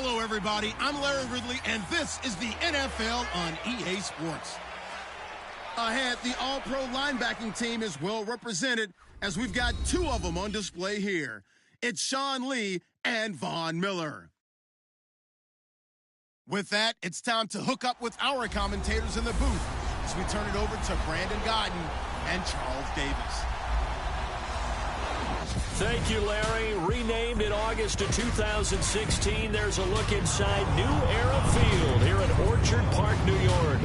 Hello, everybody. I'm Larry Ridley, and this is the NFL on EA Sports. Ahead, the All-Pro linebacking team is well represented, as we've got two of them on display here. It's Sean Lee and Von Miller. With that, it's time to hook up with our commentators in the booth as we turn it over to Brandon Godden and Charles Davis. Thank you, Larry. Renamed in August of 2016, there's a look inside New Era Field here in Orchard Park, New York.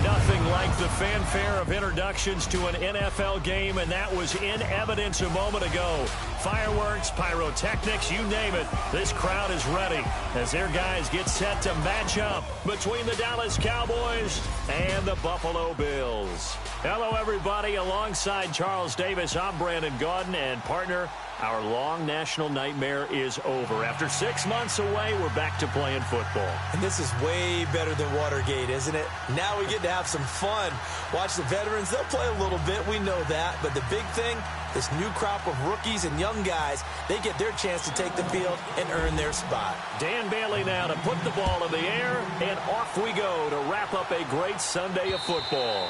Nothing like the fanfare of introductions to an NFL game, and that was in evidence a moment ago. Fireworks, pyrotechnics, you name it. This crowd is ready as their guys get set to match up between the Dallas Cowboys and the Buffalo Bills. Hello, everybody. Alongside Charles Davis, I'm Brandon Godden, and partner, our long national nightmare is over. After 6 months away, we're back to playing football. And this is way better than Watergate, isn't it? Now we get to have some fun. Watch the veterans. They'll play a little bit. We know that. But the big thing, this new crop of rookies and young guys, they get their chance to take the field and earn their spot. Dan Bailey now to put the ball in the air, and off we go to wrap up a great Sunday of football.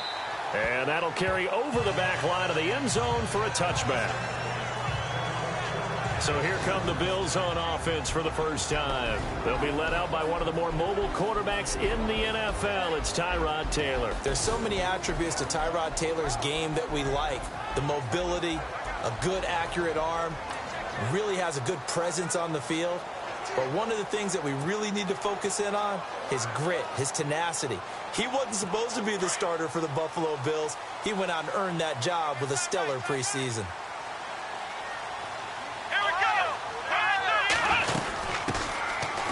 And that'll carry over the back line of the end zone for a touchback. So here come the Bills on offense for the first time. They'll be led out by one of the more mobile quarterbacks in the NFL. It's Tyrod Taylor. There's so many attributes to Tyrod Taylor's game that we like. The mobility, a good, accurate arm, really has a good presence on the field. But one of the things that we really need to focus in on, his grit, his tenacity. He wasn't supposed to be the starter for the Buffalo Bills. He went out and earned that job with a stellar preseason.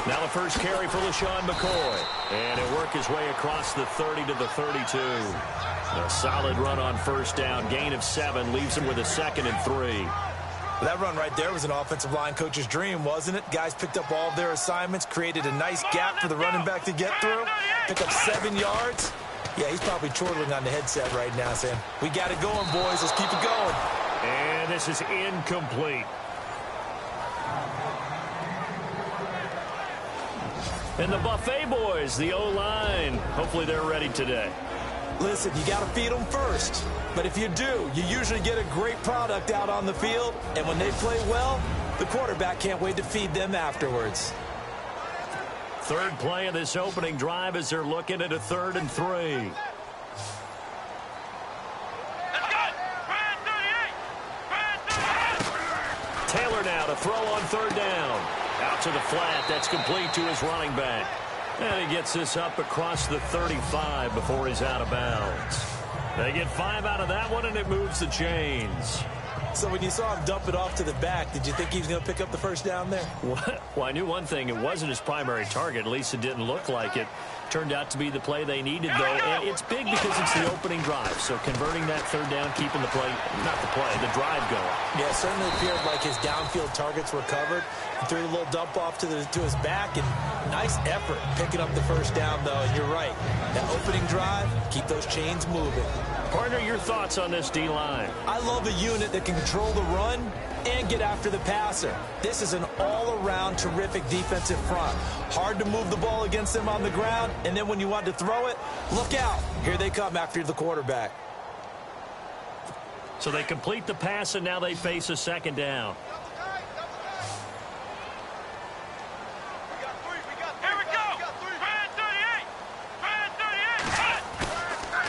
Now the first carry for LaShawn McCoy. And he'll work his way across the 30 to the 32. A solid run on first down. Gain of 7 leaves him with a 2nd and 3. That run right there was an offensive line coach's dream, wasn't it? Guys picked up all of their assignments, created a nice gap for the running back to get through, pick up 7 yards. Yeah, he's probably chortling on the headset right now saying, we got it going, boys. Let's keep it going. And this is incomplete. And the Buffet boys, the O-line, hopefully they're ready today. Listen, you got to feed them first. But if you do, you usually get a great product out on the field. And when they play well, the quarterback can't wait to feed them afterwards. Third play of this opening drive as they're looking at a 3rd and 3. Taylor now to throw on 3rd down. Out to the flat. That's complete to his running back. And he gets this up across the 35 before he's out of bounds. They get 5 out of that one, and it moves the chains. So when you saw him dump it off to the back, did you think he was going to pick up the first down there? Well, I knew one thing. It wasn't his primary target. At least it didn't look like it. Turned out to be the play they needed, though. And it's big because it's the opening drive. So converting that 3rd down, keeping the play, not the play, the drive going. Yeah, it certainly appeared like his downfield targets were covered. He threw a little dump off to his back, and nice effort picking up the first down, though. And you're right. That opening drive, keep those chains moving. Partner, your thoughts on this D-line? I love a unit that can control the run and get after the passer. This is an all-around terrific defensive front. Hard to move the ball against them on the ground, and then when you want to throw it, look out. Here they come after the quarterback. So they complete the pass, and now they face a 2nd down.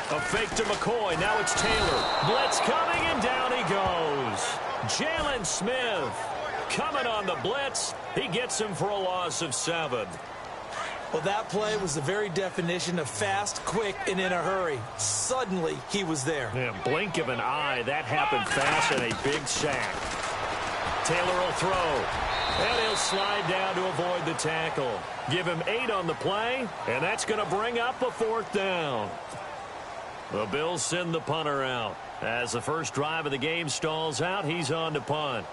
A fake to McCoy. Now it's Taylor. Blitz coming, and down he goes. Jalen Smith coming on the blitz. He gets him for a loss of 7. Well, that play was the very definition of fast, quick, and in a hurry. Suddenly, he was there. Yeah, blink of an eye. That happened fast, and a big sack. Taylor will throw. And he'll slide down to avoid the tackle. Give him 8 on the play, and that's going to bring up a 4th down. The Bills send the punter out. As the first drive of the game stalls out, he's on to punt.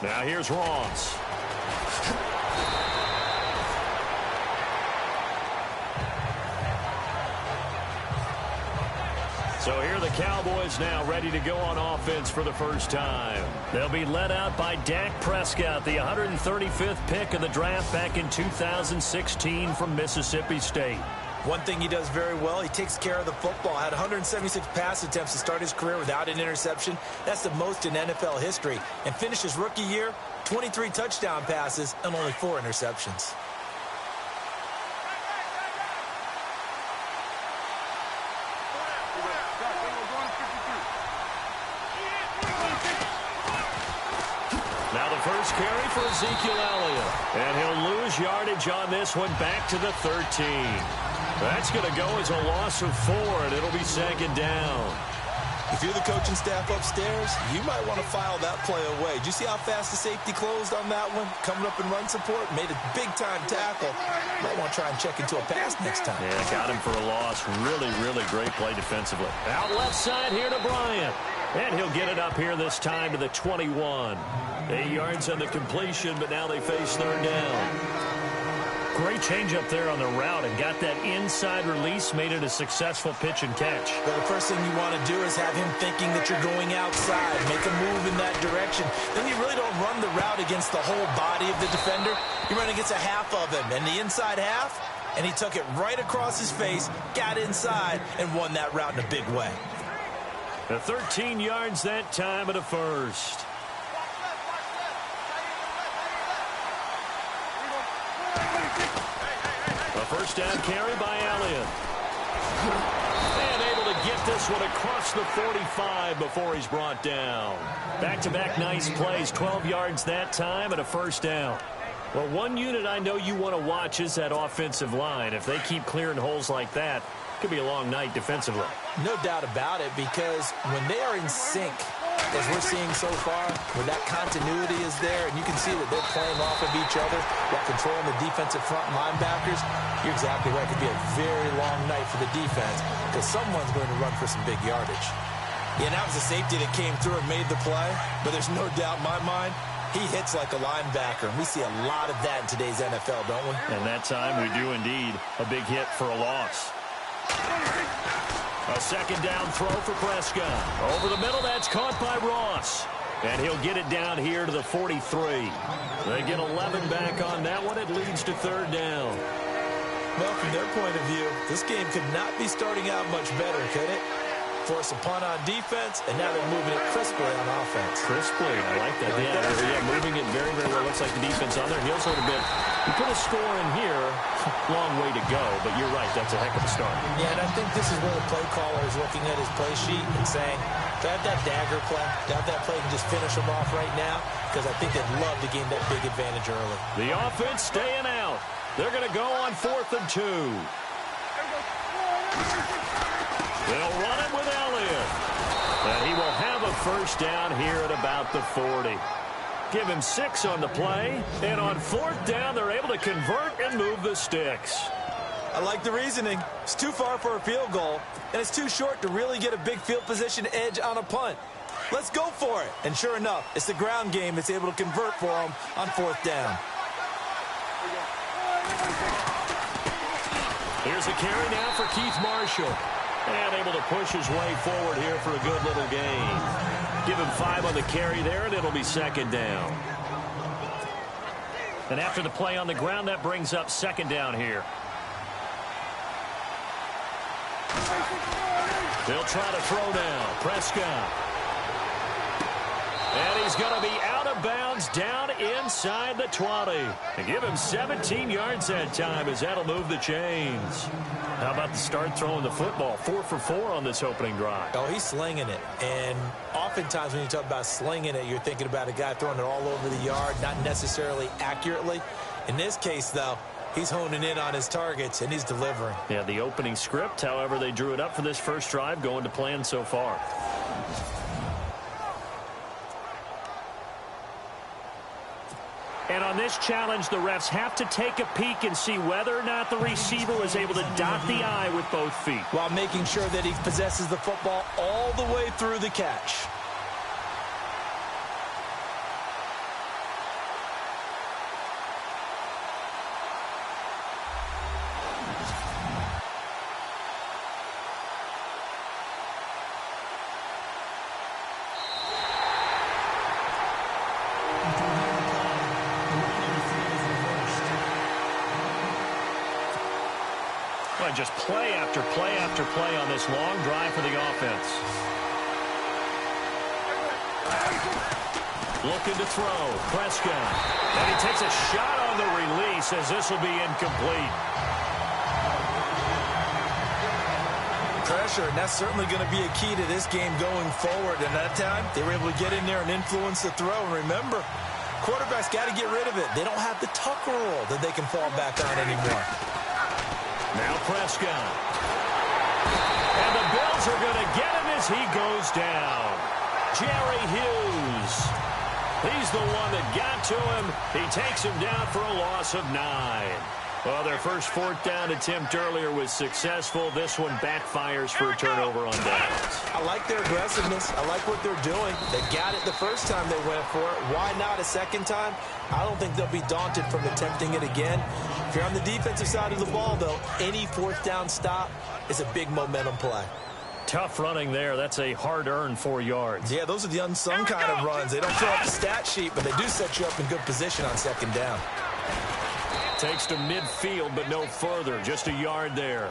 Now here's Ross. So here are the Cowboys now ready to go on offense for the first time. They'll be led out by Dak Prescott, the 135th pick of the draft back in 2016 from Mississippi State. One thing he does very well, he takes care of the football. Had 176 pass attempts to start his career without an interception. That's the most in NFL history. And finished his rookie year, 23 touchdown passes and only 4 interceptions. Now the first carry for Ezekiel Elliott. And he'll lose yardage on this one back to the 13. That's going to go as a loss of 4, and it'll be second down. If you're the coaching staff upstairs, you might want to file that play away. Did you see how fast the safety closed on that one? Coming up in run support, made a big-time tackle. Might want to try and check into a pass next time. Yeah, got him for a loss. Really, really great play defensively. Out left side here to Bryant. And he'll get it up here this time to the 21. 8 yards on the completion, but now they face third down. Great change up there on the route and got that inside release, made it a successful pitch and catch. Well, the first thing you want to do is have him thinking that you're going outside, make a move in that direction. Then you really don't run the route against the whole body of the defender. You run against a half of him, and the inside half, and he took it right across his face, got inside, and won that route in a big way. The 13 yards that time at a first. A first down carry by Elliott. And able to get this one across the 45 before he's brought down. Back-to-back nice plays, 12 yards that time and a first down. Well, one unit I know you want to watch is that offensive line. If they keep clearing holes like that, it could be a long night defensively. No doubt about it, because when they are in sync, as we're seeing so far, where that continuity is there, and you can see that they're playing off of each other while controlling the defensive front linebackers, you're exactly right. It could be a very long night for the defense because someone's going to run for some big yardage. Yeah, that was a safety that came through and made the play, but there's no doubt in my mind, he hits like a linebacker, and we see a lot of that in today's NFL, don't we? And that time we do indeed. A big hit for a loss. A second down throw for Prescott. Over the middle, that's caught by Ross. And he'll get it down here to the 43. They get 11 back on that one. It leads to third down. Well, from their point of view, this game could not be starting out much better, could it? Force a punt on defense, and now they're moving it crisply on offense. Crisply, I like that. Yeah, moving it very, very well. Looks like the defense on their heels a little bit. You put a score in here, long way to go, but you're right, that's a heck of a start. Yeah, and I think this is where the play caller is looking at his play sheet and saying, do I have that dagger play? Do I have that play and just finish them off right now? Because I think they'd love to gain that big advantage early. The offense staying out. They're going to go on 4th and 2. They'll run it with Elliott. And he will have a first down here at about the 40. Give him 6 on the play. And on 4th down, they're able to convert and move the sticks. I like the reasoning. It's too far for a field goal, and it's too short to really get a big field position edge on a punt. Let's go for it. And sure enough, it's the ground game that's able to convert for them on 4th down. Here's a carry now for Keith Marshall. And able to push his way forward here for a good little gain. Give him 5 on the carry there, and it'll be second down. And after the play on the ground, that brings up second down here. They'll try to throw now. Prescott. And he's going to be out of bounds down inside the 20. And give him 17 yards that time as that'll move the chains. How about the start throwing the football? 4 for 4 on this opening drive. Oh, he's slinging it. And oftentimes when you talk about slinging it, you're thinking about a guy throwing it all over the yard, not necessarily accurately. In this case, though, he's honing in on his targets, and he's delivering. Yeah, the opening script, however, they drew it up for this first drive, going to plan so far. And on this challenge, the refs have to take a peek and see whether or not the receiver was able to dot the I with both feet, while making sure that he possesses the football all the way through the catch. Well, just play after play after play on this long drive for the offense. Looking to throw. Prescott. And he takes a shot on the release as this will be incomplete. Pressure, and that's certainly going to be a key to this game going forward. And that time, they were able to get in there and influence the throw. And remember, quarterbacks got to get rid of it. They don't have the tucker roll that they can fall back on anymore. Now Prescott. And the Bills are going to get him as he goes down. Jerry Hughes. He's the one that got to him. He takes him down for a loss of 9. Well, their first fourth down attempt earlier was successful. This one backfires for a turnover on downs. I like their aggressiveness. I like what they're doing. They got it the first time they went for it. Why not a second time? I don't think they'll be daunted from attempting it again. If you're on the defensive side of the ball, though, any fourth down stop is a big momentum play. Tough running there. That's a hard-earned 4 yards. Yeah, those are the unsung kind of runs. They don't fill up the stat sheet, but they do set you up in good position on second down. Takes to midfield, but no further. Just a yard there.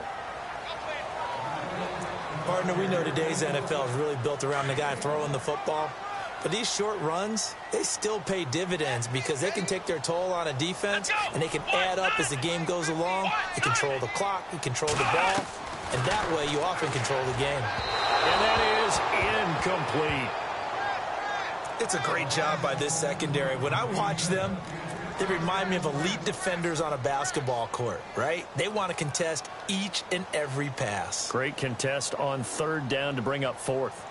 Partner, we know today's NFL is really built around the guy throwing the football. But these short runs, they still pay dividends because they can take their toll on a defense, and they can add up as the game goes along. You control the clock, you control the ball, and that way you often control the game. And that is incomplete. It's a great job by this secondary. When I watch them, they remind me of elite defenders on a basketball court, right? They want to contest each and every pass. Great contest on third down to bring up fourth.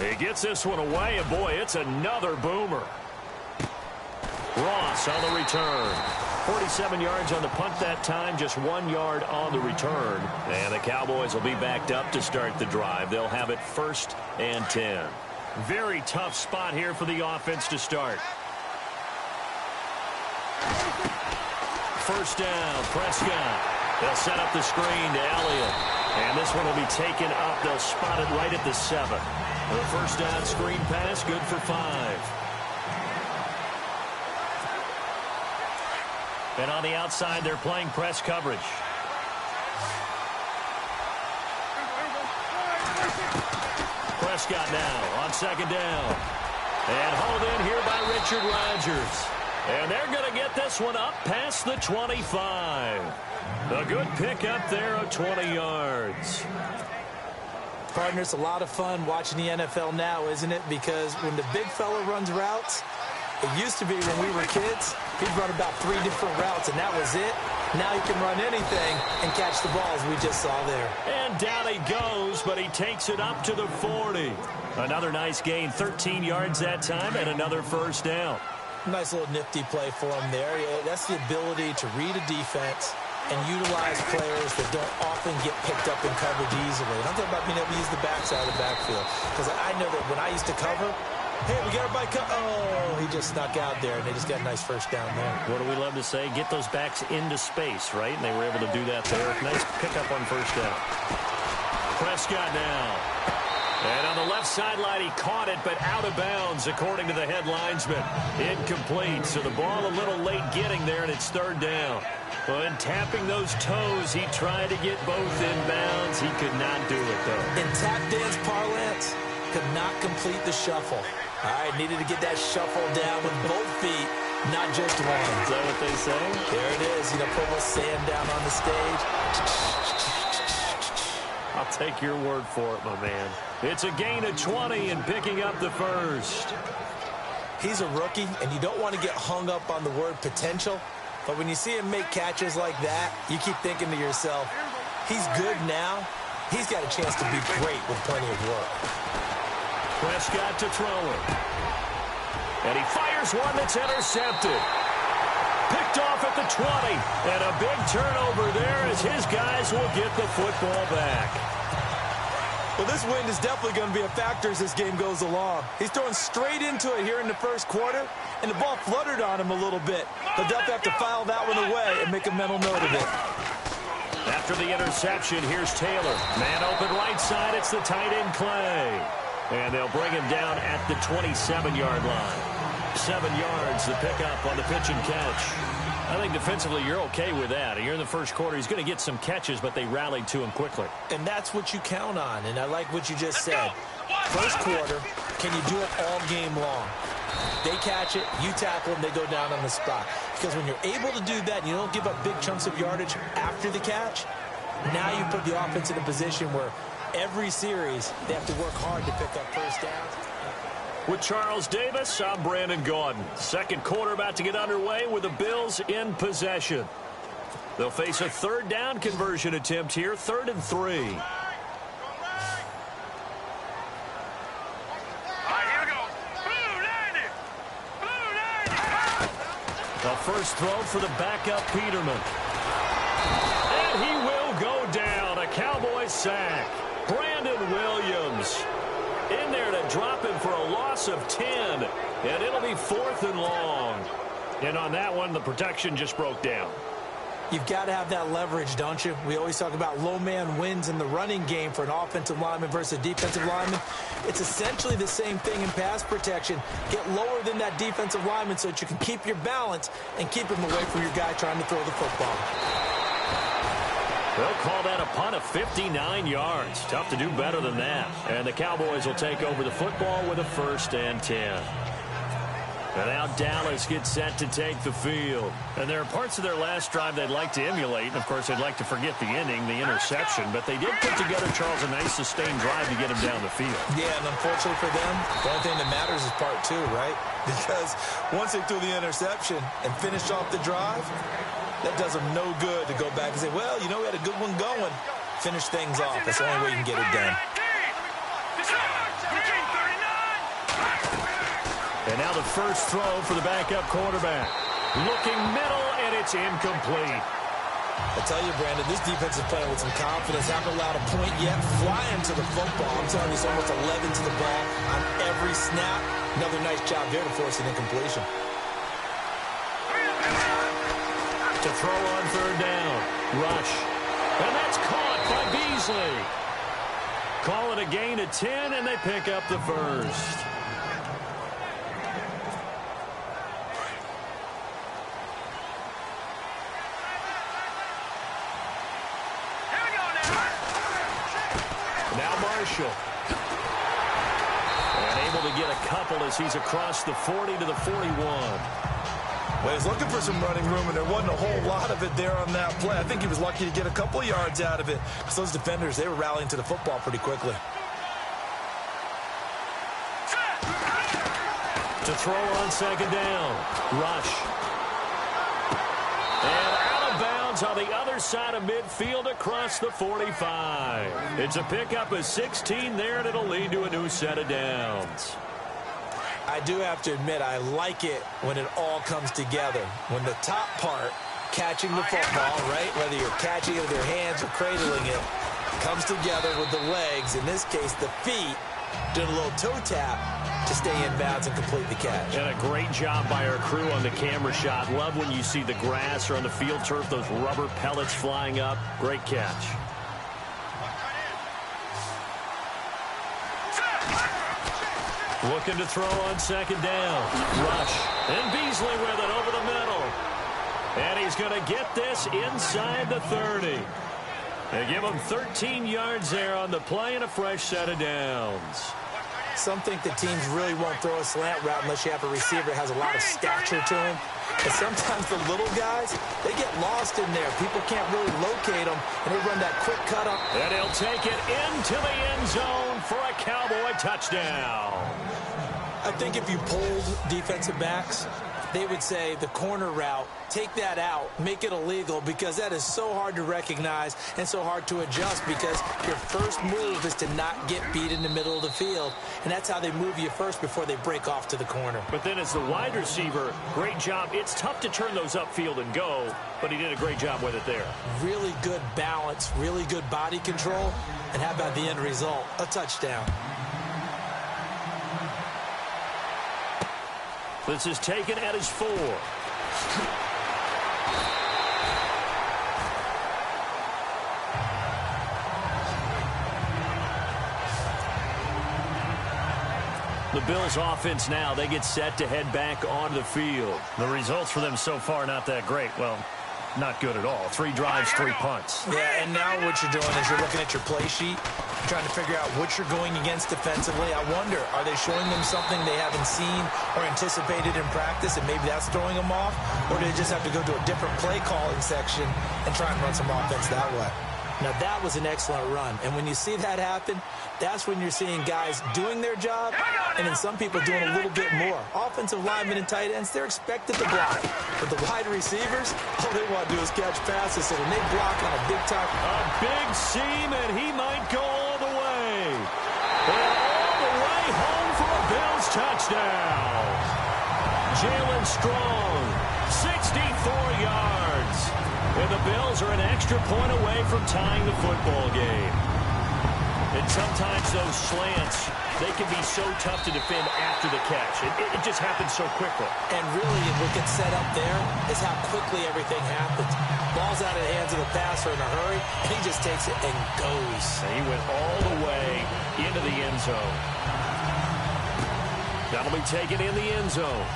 He gets this one away, and boy, it's another boomer. Ross on the return. 47 yards on the punt that time, just 1 yard on the return. And the Cowboys will be backed up to start the drive. They'll have it 1st and 10. Very tough spot here for the offense to start. First down, Prescott. They'll set up the screen to Elliott. And this one will be taken up. They'll spot it right at the 7. The first down screen pass, good for 5. And on the outside, they're playing press coverage. Prescott now on second down. And hauled in here by Richard Rodgers. And they're going to get this one up past the 25. A good pickup there of 20 yards. Partner, it's a lot of fun watching the NFL now, isn't it? Because when the big fella runs routes, it used to be when we were kids, he'd run about 3 different routes, and that was it. Now he can run anything and catch the balls we just saw there. And down he goes, but he takes it up to the 40. Another nice gain, 13 yards that time, and another first down. Nice little nifty play for him there. That's the ability to read a defense and utilize players that don't often get picked up in coverage easily. And I'm talking about being able to use the backside of the backfield. Because I know that when I used to cover, hey, we got everybody oh, he just snuck out there, and they just got a nice first down there. What do we love to say? Get those backs into space, right? And they were able to do that there. Nice pickup on first down. Prescott now. And on the left sideline, he caught it, but out of bounds, according to the head linesman. Incomplete, so the ball a little late getting there, and it's third down. Well, in tapping those toes, he tried to get both inbounds. He could not do it, though. In tap dance parlance, could not complete the shuffle. All right, needed to get that shuffle down with both feet, not just one. Is that what they say? There it is. You know, put a little sand down on the stage. I'll take your word for it, my man. It's a gain of 20 and picking up the first. He's a rookie, and you don't want to get hung up on the word potential. But when you see him make catches like that, you keep thinking to yourself, he's good now. He's got a chance to be great with plenty of work. Prescott to throw it. And he fires one that's intercepted. Picked off at the 20. And a big turnover there as his guys will get the football back. Well, this wind is definitely going to be a factor as this game goes along. He's throwing straight into it here in the first quarter, and the ball fluttered on him a little bit. They'll definitely have to file that one away and make a mental note of it. After the interception, here's Taylor. Man open right side, it's the tight end Clay. And they'll bring him down at the 27-yard line. 7 yards, the pickup on the pitch and catch. I think defensively you're okay with that. You're in the first quarter. He's going to get some catches, but they rallied to him quickly. And that's what you count on, and I like what you just said. First quarter, can you do it all game long? They catch it, you tackle them, they go down on the spot. Because when you're able to do that and you don't give up big chunks of yardage after the catch, now you put the offense in a position where every series they have to work hard to pick up first downs. With Charles Davis, I'm Brandon Gaudin. Second quarter about to get underway with the Bills in possession. They'll face a third down conversion attempt here, 3rd and 3. The first throw for the backup Peterman. And he will go down. A Cowboy sack. Brandon Williams in there to drop him for a loss of 10. And it'll be 4th and long. And on that one, the protection just broke down. You've got to have that leverage, don't you? We always talk about low man wins in the running game for an offensive lineman versus a defensive lineman. It's essentially the same thing in pass protection. Get lower than that defensive lineman so that you can keep your balance and keep him away from your guy trying to throw the football. They'll call that a punt of 59 yards. Tough to do better than that. And the Cowboys will take over the football with a 1st and 10. And now Dallas gets set to take the field. And there are parts of their last drive they'd like to emulate. And, of course, they'd like to forget the ending, the interception. But they did put together, Charles, a nice sustained drive to get him down the field. Yeah, and unfortunately for them, the only thing that matters is part 2, right? Because once they threw the interception and finished off the drive, that does them no good to go back and say, well, you know, we had a good one going. Finish things off. That's the only way you can get it done. And now the first throw for the backup quarterback. Looking middle, and it's incomplete. I tell you, Brandon, this defense is playing with some confidence. Haven't allowed a point yet. Flying to the football. I'm telling you, it's almost 11 to the ball on every snap. Another nice job there to force an incompletion. To throw on 3rd down. Rush. And that's caught by Beasley. Call it a gain of 10, and they pick up the first. And able to get a couple as he's across the 40 to the 41. Well, he's looking for some running room, and there wasn't a whole lot of it there on that play. I think he was lucky to get a couple of yards out of it because those defenders, they were rallying to the football pretty quickly. To throw on 2nd down. Rush. And out of bounds on the other side of midfield across the 45. It's a pickup of 16 there, and it'll lead to a new set of downs. I do have to admit, I like it when it all comes together. When the top part, catching the football, right, whether you're catching it with your hands or cradling it, comes together with the legs, in this case the feet, doing a little toe tap to stay in bounds and complete the catch. And a great job by our crew on the camera shot. Love when you see the grass or on the field turf, those rubber pellets flying up. Great catch. Looking to throw on 2nd down. Rush. And Beasley with it over the middle. And he's going to get this inside the 30. They give him 13 yards there on the play and a fresh set of downs. Some think that teams really won't throw a slant route unless you have a receiver that has a lot of stature to him. And sometimes the little guys, they get lost in there. People can't really locate them, and they run that quick cut up. And he'll take it into the end zone for a Cowboy touchdown. I think if you polled defensive backs, they would say the corner route, take that out, make it illegal, because that is so hard to recognize and so hard to adjust, because your first move is to not get beat in the middle of the field, and that's how they move you first before they break off to the corner. But then as the wide receiver, great job. It's tough to turn those upfield and go, but he did a great job with it there. Really good balance, really good body control, and how about the end result? A touchdown. This is taken at his 4. The Bills offense now, they get set to head back onto the field. The results for them so far not that great. Well, not good at all. 3 drives, 3 punts. Yeah, and now what you're doing is you're looking at your play sheet, trying to figure out what you're going against defensively. I wonder, are they showing them something they haven't seen or anticipated in practice, and maybe that's throwing them off? Or do they just have to go to a different play calling section and try and run some offense that way? Now, that was an excellent run. And when you see that happen, that's when you're seeing guys doing their job and then some people doing a little bit more. Offensive linemen and tight ends, they're expected to block. But the wide receivers, all they want to do is catch passes. So when they block on a big time... A big seam, and he might go all the way. And all the way home for a Bills touchdown. Jalen Strong, 64 yards. And the Bills are an extra point away from tying the football game. And sometimes those slants, they can be so tough to defend after the catch. It just happens so quickly. And really, what gets set up there is how quickly everything happens. Ball's out of the hands of the passer in a hurry, and he just takes it and goes. And he went all the way into the end zone. That'll be taken in the end zone.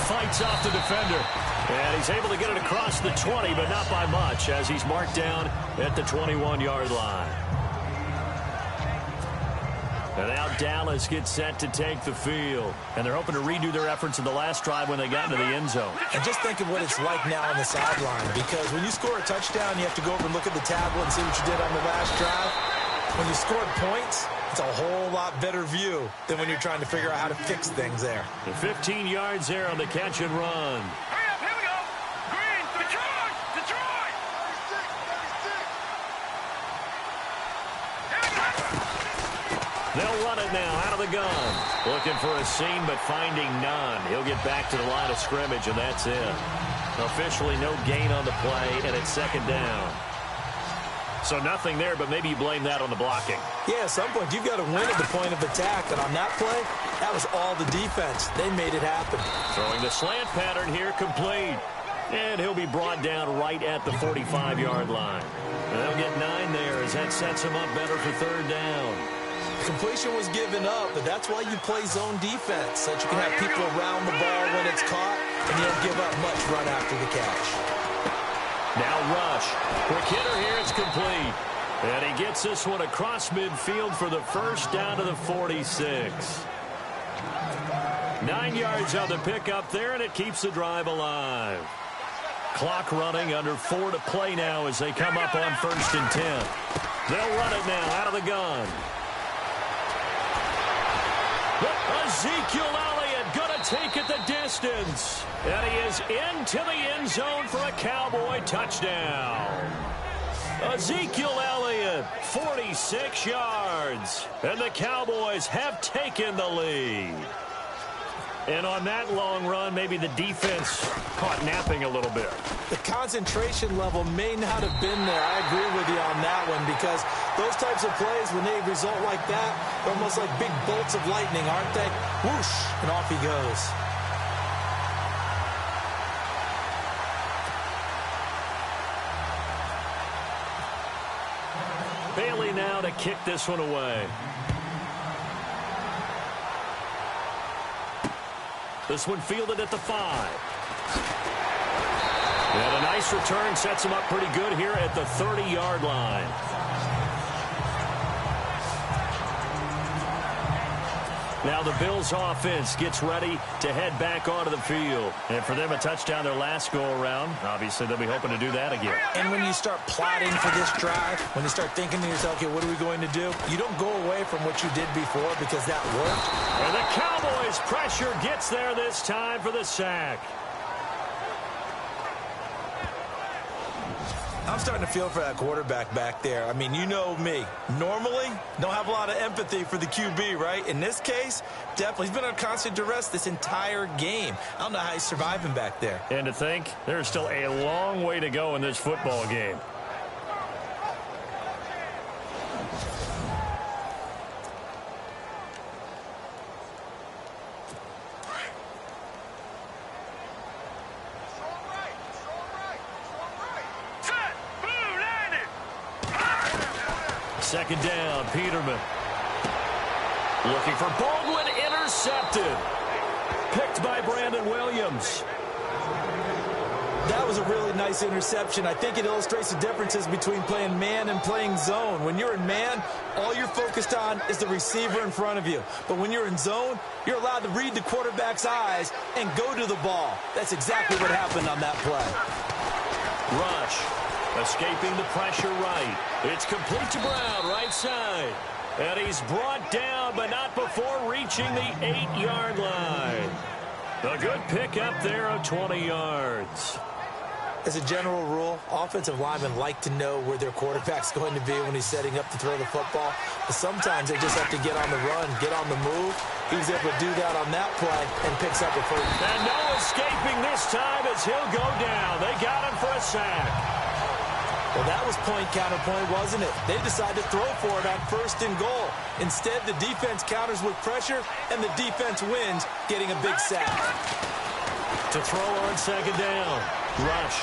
Fights off the defender. And he's able to get it across the 20, but not by much, as he's marked down at the 21-yard line. And now Dallas gets set to take the field. And they're hoping to redo their efforts in the last drive when they got into the end zone. And just think of what it's like now on the sideline, because when you score a touchdown, you have to go over and look at the tablet and see what you did on the last drive. When you scored points, it's a whole lot better view than when you're trying to figure out how to fix things there. The 15 yards there on the catch and run. They'll run it now out of the gun. Looking for a seam, but finding none. He'll get back to the line of scrimmage, and that's it. Officially no gain on the play, and it's second down. So nothing there, but maybe you blame that on the blocking. Yeah, at some point, you've got to win at the point of attack. And on that play, that was all the defense. They made it happen. Throwing the slant pattern here, complete. And he'll be brought down right at the 45-yard line. And they'll get 9 there as that sets him up better for third down. Completion was given up, but that's why you play zone defense, so that you can have people around the ball when it's caught, and you don't give up much run after the catch. Now rush. Quick hitter here, it's complete. And he gets this one across midfield for the first down to the 46. 9 yards on the pickup there, and it keeps the drive alive. Clock running, under 4 to play now as they come up on 1st and 10. They'll run it now out of the gun. Ezekiel Elliott going to take it the distance. And he is into the end zone for a Cowboy touchdown. Ezekiel Elliott, 46 yards. And the Cowboys have taken the lead. And on that long run, maybe the defense caught napping a little bit. The concentration level may not have been there. I agree with you on that one, because those types of plays, when they result like that, they're almost like big bolts of lightning, aren't they? Whoosh, and off he goes. Bailey now to kick this one away. This one fielded at the 5. And a nice return sets him up pretty good here at the 30-yard line. Now the Bills offense gets ready to head back onto the field. And for them, a touchdown their last go-around. Obviously, they'll be hoping to do that again. And when you start plotting for this drive, when you start thinking to yourself, okay, what are we going to do? You don't go away from what you did before, because that worked. And the Cowboys' pressure gets there this time for the sack. I'm starting to feel for that quarterback back there. I mean, you know me. Normally, don't have a lot of empathy for the QB, right? In this case, definitely. He's been under constant duress this entire game. I don't know how he's surviving back there. And to think, there's still a long way to go in this football game. Second down, Peterman. Looking for Baldwin, intercepted. Picked by Brandon Williams. That was a really nice interception. I think it illustrates the differences between playing man and playing zone. When you're in man, all you're focused on is the receiver in front of you. But when you're in zone, you're allowed to read the quarterback's eyes and go to the ball. That's exactly what happened on that play. Rush, escaping the pressure right. It's complete to Brown, right side. And he's brought down, but not before reaching the 8-yard line. A good pickup there of 20 yards. As a general rule, offensive linemen like to know where their quarterback's going to be when he's setting up to throw the football. But sometimes they just have to get on the run, get on the move. He was able to do that on that play and picks up a first. And no escaping this time as he'll go down. They got him for a sack. Well, that was point-counterpoint, wasn't it? They decided to throw for it on 1st and goal. Instead, the defense counters with pressure, and the defense wins, getting a big sack. To throw on 2nd down. Rush.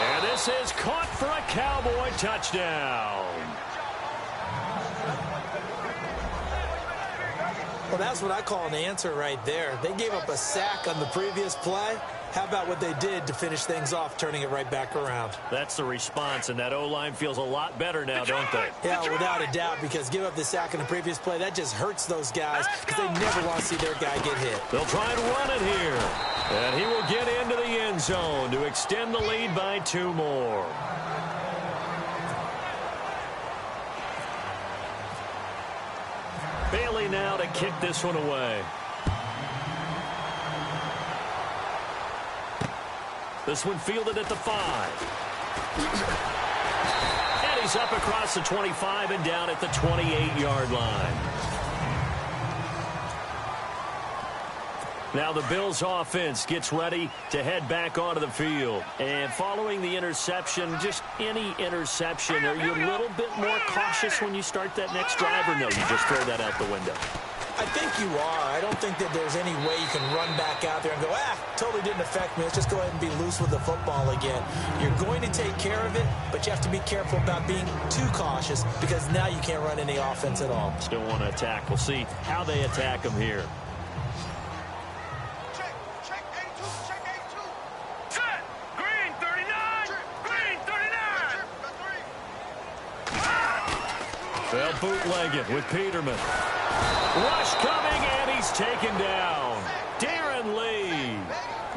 And this is caught for a Cowboy touchdown. Well, that's what I call an answer right there. They gave up a sack on the previous play. How about what they did to finish things off, turning it right back around? That's the response, and that O-line feels a lot better now, don't they? Yeah, without a doubt, because give up the sack in the previous play, that just hurts those guys because they never want to see their guy get hit. They'll try and run it here. And he will get into the end zone to extend the lead by 2 more. Bailey now to kick this one away. This one fielded at the 5. And he's up across the 25 and down at the 28-yard line. Now the Bills offense gets ready to head back onto the field. And following the interception, just any interception, are you a little bit more cautious when you start that next drive, or no, you just throw that out the window? I think you are. I don't think that there's any way you can run back out there and go, totally didn't affect me. Let's just go ahead and be loose with the football again. You're going to take care of it, but you have to be careful about being too cautious because now you can't run any offense at all. Still want to attack. We'll see how they attack them here. They'll bootleg it with Peterman. Rush coming, and he's taken down. Darren Lee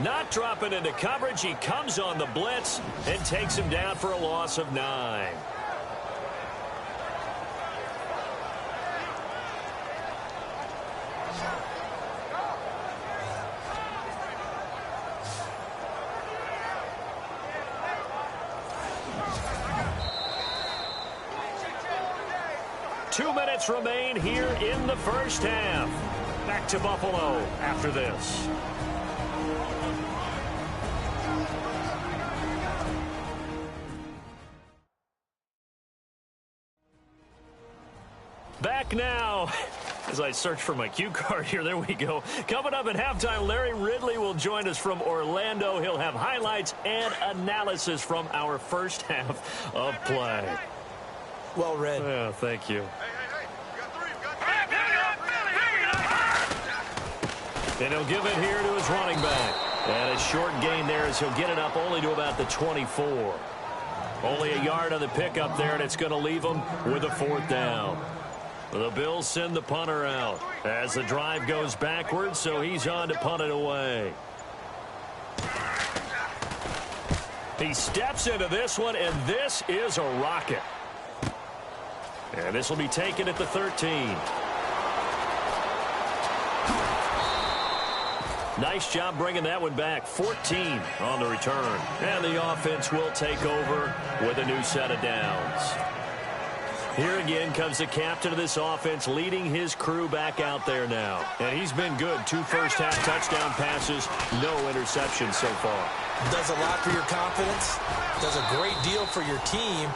not dropping into coverage. He comes on the blitz and takes him down for a loss of 9. Two minutes remain here in the first half. Back to Buffalo after this. Back now. As I search for my cue card here, there we go. Coming up at halftime, Larry Ridley will join us from Orlando. He'll have highlights and analysis from our first half of play. Well read. Yeah, thank you. And he'll give it here to his running back. And a short gain there as he'll get it up only to about the 24. Only a yard on the pickup there, and it's going to leave him with a 4th down. The Bills send the punter out as the drive goes backwards, so he's on to punt it away. He steps into this one, and this is a rocket. And this will be taken at the 13. Nice job bringing that one back. 14 on the return. And the offense will take over with a new set of downs. Here again comes the captain of this offense leading his crew back out there now. And he's been good. 2 first-half touchdown passes, no interceptions so far. Does a lot for your confidence. Does a great deal for your team.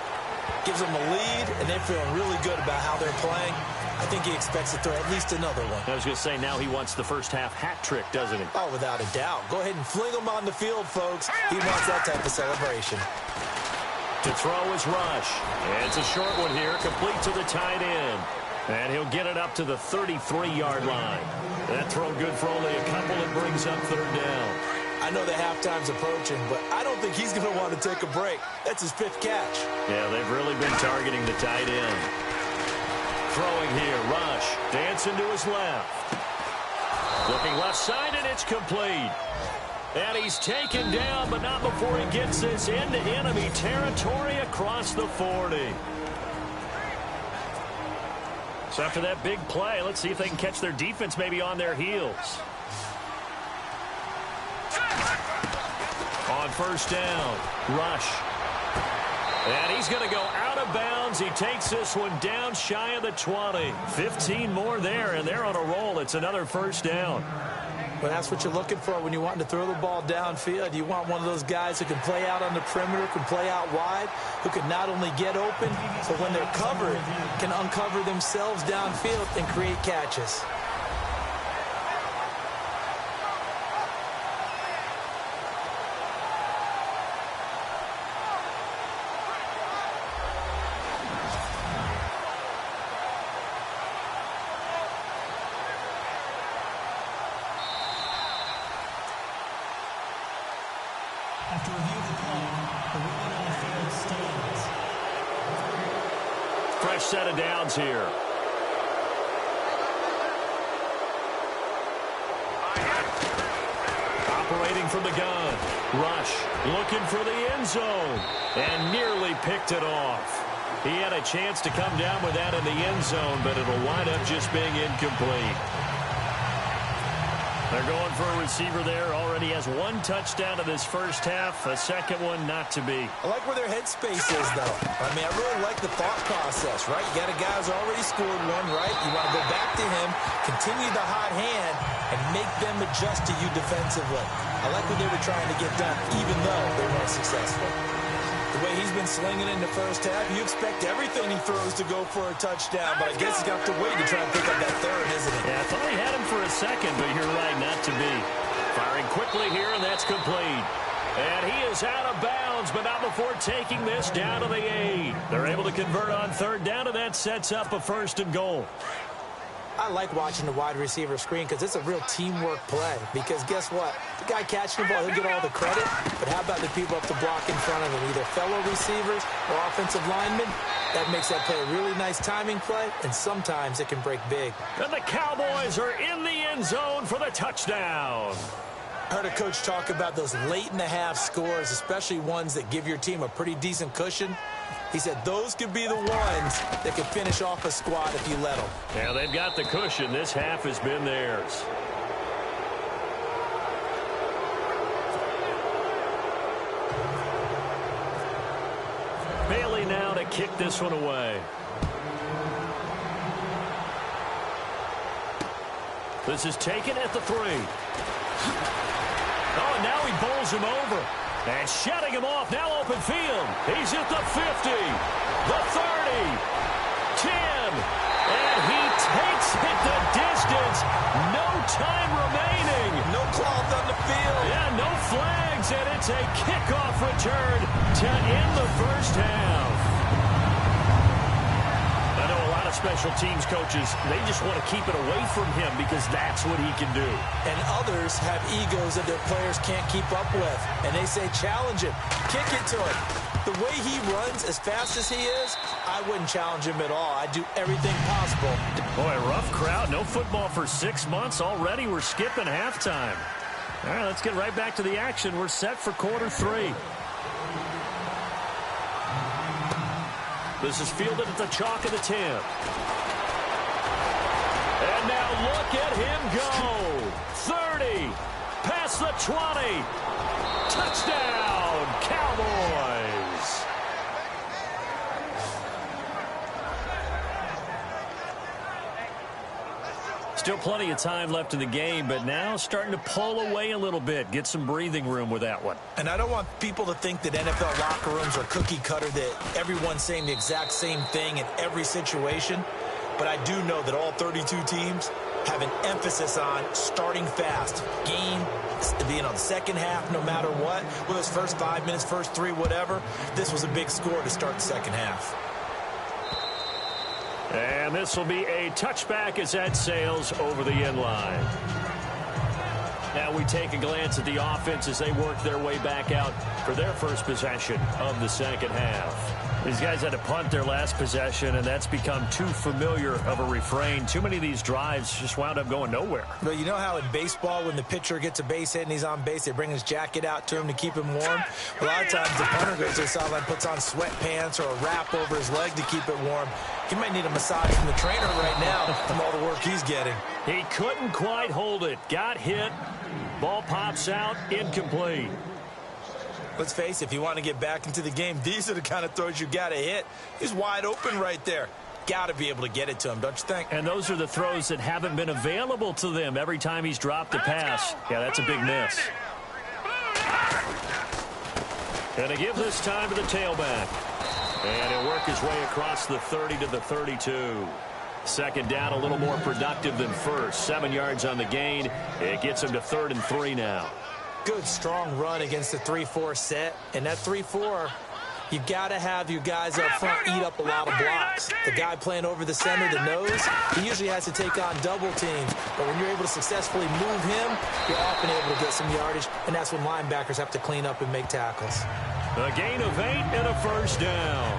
Gives them a lead, and they're feeling really good about how they're playing. I think he expects to throw at least another one. I was going to say, now he wants the first-half hat trick, doesn't he? Oh, without a doubt. Go ahead and fling him on the field, folks. He wants that type of celebration. To throw is Rush. And it's a short one here, complete to the tight end. And he'll get it up to the 33-yard line. That throw good for only a couple. It brings up third down. I know the halftime's approaching, but I don't think he's going to want to take a break. That's his 5th catch. Yeah, they've really been targeting the tight end. Throwing here, Rush, dancing to his left. Looking left side, and it's complete. And he's taken down, but not before he gets this into enemy territory across the 40. So after that big play, let's see if they can catch their defense maybe on their heels. On first down, Rush. And he's going to go out of bounds. He takes this one down shy of the 20. 15 more there, and they're on a roll. It's another first down. Well, that's what you're looking for when you want to throw the ball downfield. You want one of those guys who can play out on the perimeter, can play out wide, who can not only get open, but when they're covered, can uncover themselves downfield and create catches. After review of the play, the ruling on the field stands. Fresh set of downs here. Operating from the gun. Rush looking for the end zone and nearly picked it off. He had a chance to come down with that in the end zone, but it'll wind up just being incomplete. They're going for a receiver there. Already has one touchdown in this first half. A second one not to be. I like where their headspace is, though. I mean, I really like the thought process, right? You got a guy who's already scored one, right? You want to go back to him, continue the hot hand, and make them adjust to you defensively. I like what they were trying to get done, even though they weren't successful. The way he's been slinging in the first half, you expect everything he throws to go for a touchdown, but I guess he's got to wait to try and pick up that third, isn't he? Yeah, I thought he had him for a second, but you're right, not to be. Firing quickly here, and that's complete. And he is out of bounds, but not before taking this down to the 8. They're able to convert on third down, and that sets up a 1st and goal. I like watching the wide receiver screen because it's a real teamwork play. Because guess what? The guy catching the ball, he'll get all the credit. But how about the people up to block in front of him? Either fellow receivers or offensive linemen. That makes that play a really nice timing play, and sometimes it can break big. And the Cowboys are in the end zone for the touchdown. I heard a coach talk about those late-in-the-half scores, especially ones that give your team a pretty decent cushion. He said those could be the ones that could finish off a squad if you let them. Yeah, they've got the cushion. This half has been theirs. Bailey now to kick this one away. This is taken at the 3. Oh, and now he bowls him over. And shutting him off, now open field. He's at the 50, the 30, 10, and he takes it the distance. No time remaining. No cloth on the field. Yeah, no flags, and it's a kickoff return to end the first half. I know a lot of special teams coaches, they just want to keep it away from him because that's what he can do. And others have egos that their players can't keep up with. And they say, challenge him, kick it to him. The way he runs as fast as he is, I wouldn't challenge him at all. I'd do everything possible. Boy, rough crowd. No football for 6 months. Already we're skipping halftime. All right, let's get right back to the action. We're set for quarter 3. This is fielded at the chalk of the 10. And now look at him go. 30. Past the 20. Touchdown, Cowboys. Still plenty of time left in the game, but now starting to pull away a little bit. Get some breathing room with that one. And I don't want people to think that NFL locker rooms are cookie cutter, that everyone's saying the exact same thing in every situation. But I do know that all 32 teams have an emphasis on starting fast. Game, being on the second half no matter what. Whether it's first 5 minutes, first 3, whatever. This was a big score to start the second half. And this will be a touchback as that sails over the end line. Now we take a glance at the offense as they work their way back out for their first possession of the second half. These guys had to punt their last possession, and that's become too familiar of a refrain. Too many of these drives just wound up going nowhere. Well, you know how in baseball, when the pitcher gets a base hit and he's on base, they bring his jacket out to him to keep him warm? A lot of times the punter goes to the sideline, puts on sweatpants or a wrap over his leg to keep it warm. He might need a massage from the trainer right now from all the work he's getting. He couldn't quite hold it. Got hit. Ball pops out. Incomplete. Let's face it, if you want to get back into the game, these are the kind of throws you got to hit. He's wide open right there. Got to be able to get it to him, don't you think? And those are the throws that haven't been available to them every time he's dropped a pass. Yeah, that's a big miss. And to give this time to the tailback. And he'll work his way across the 30 to the 32. Second down, a little more productive than first. 7 yards on the gain. It gets him to 3rd and 3 now. Good, strong run against the 3-4 set. And that 3-4, you've got to have your guys up front eat up a lot of blocks. The guy playing over the center, the nose, he usually has to take on double teams. But when you're able to successfully move him, you're often able to get some yardage. And that's when linebackers have to clean up and make tackles. A gain of 8 and a first down.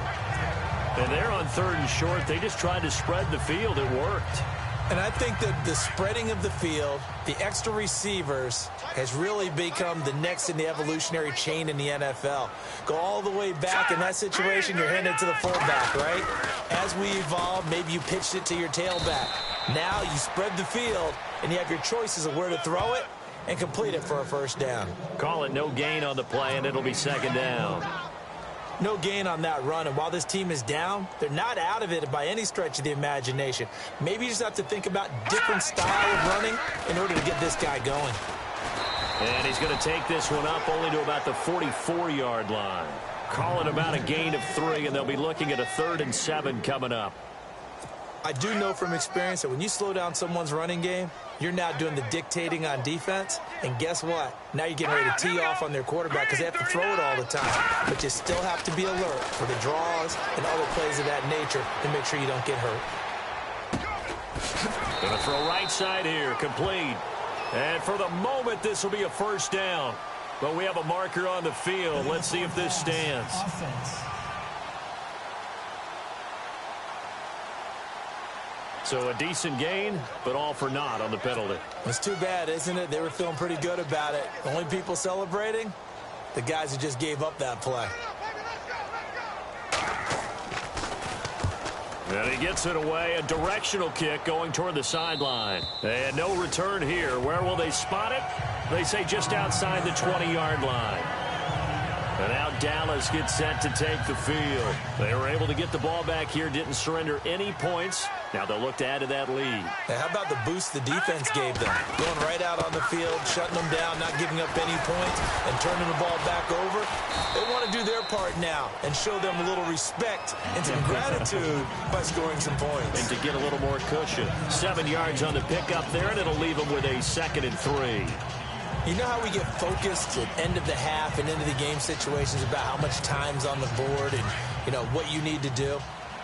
And they're on 3rd and short. They just tried to spread the field. It worked. And I think that the spreading of the field, the extra receivers, has really become the next in the evolutionary chain in the NFL. Go all the way back in that situation, you're handed to the fullback, right? As we evolve, maybe you pitched it to your tailback. Now you spread the field, and you have your choices of where to throw it and complete it for a first down. Call it no gain on the play, and it'll be 2nd down. No gain on that run, and while this team is down, they're not out of it by any stretch of the imagination. Maybe you just have to think about different style of running in order to get this guy going. And he's going to take this one up only to about the 44-yard line. Call it about a gain of 3, and they'll be looking at a 3rd and 7 coming up. I do know from experience that when you slow down someone's running game, you're now doing the dictating on defense. And guess what? Now you're getting ready to tee off on their quarterback because they have to throw it all the time. But you still have to be alert for the draws and other plays of that nature to make sure you don't get hurt. Going to throw right side here, complete. And for the moment, this will be a first down. But we have a marker on the field. Let's see if this stands. So a decent gain, but all for naught on the penalty. It's too bad, isn't it? They were feeling pretty good about it. The only people celebrating, the guys who just gave up that play. And he gets it away, a directional kick going toward the sideline. And no return here. Where will they spot it? They say just outside the 20-yard line. And now Dallas gets set to take the field. They were able to get the ball back here, didn't surrender any points. Now they'll look to add to that lead. Now, how about the boost the defense gave them? Going right out on the field, shutting them down, not giving up any points, and turning the ball back over. They want to do their part now and show them a little respect and some gratitude by scoring some points. And to get a little more cushion. 7 yards on the pickup there, and it'll leave them with a 2nd and 3. You know how we get focused at end of the half and into the game situations about how much time's on the board and, you know, what you need to do?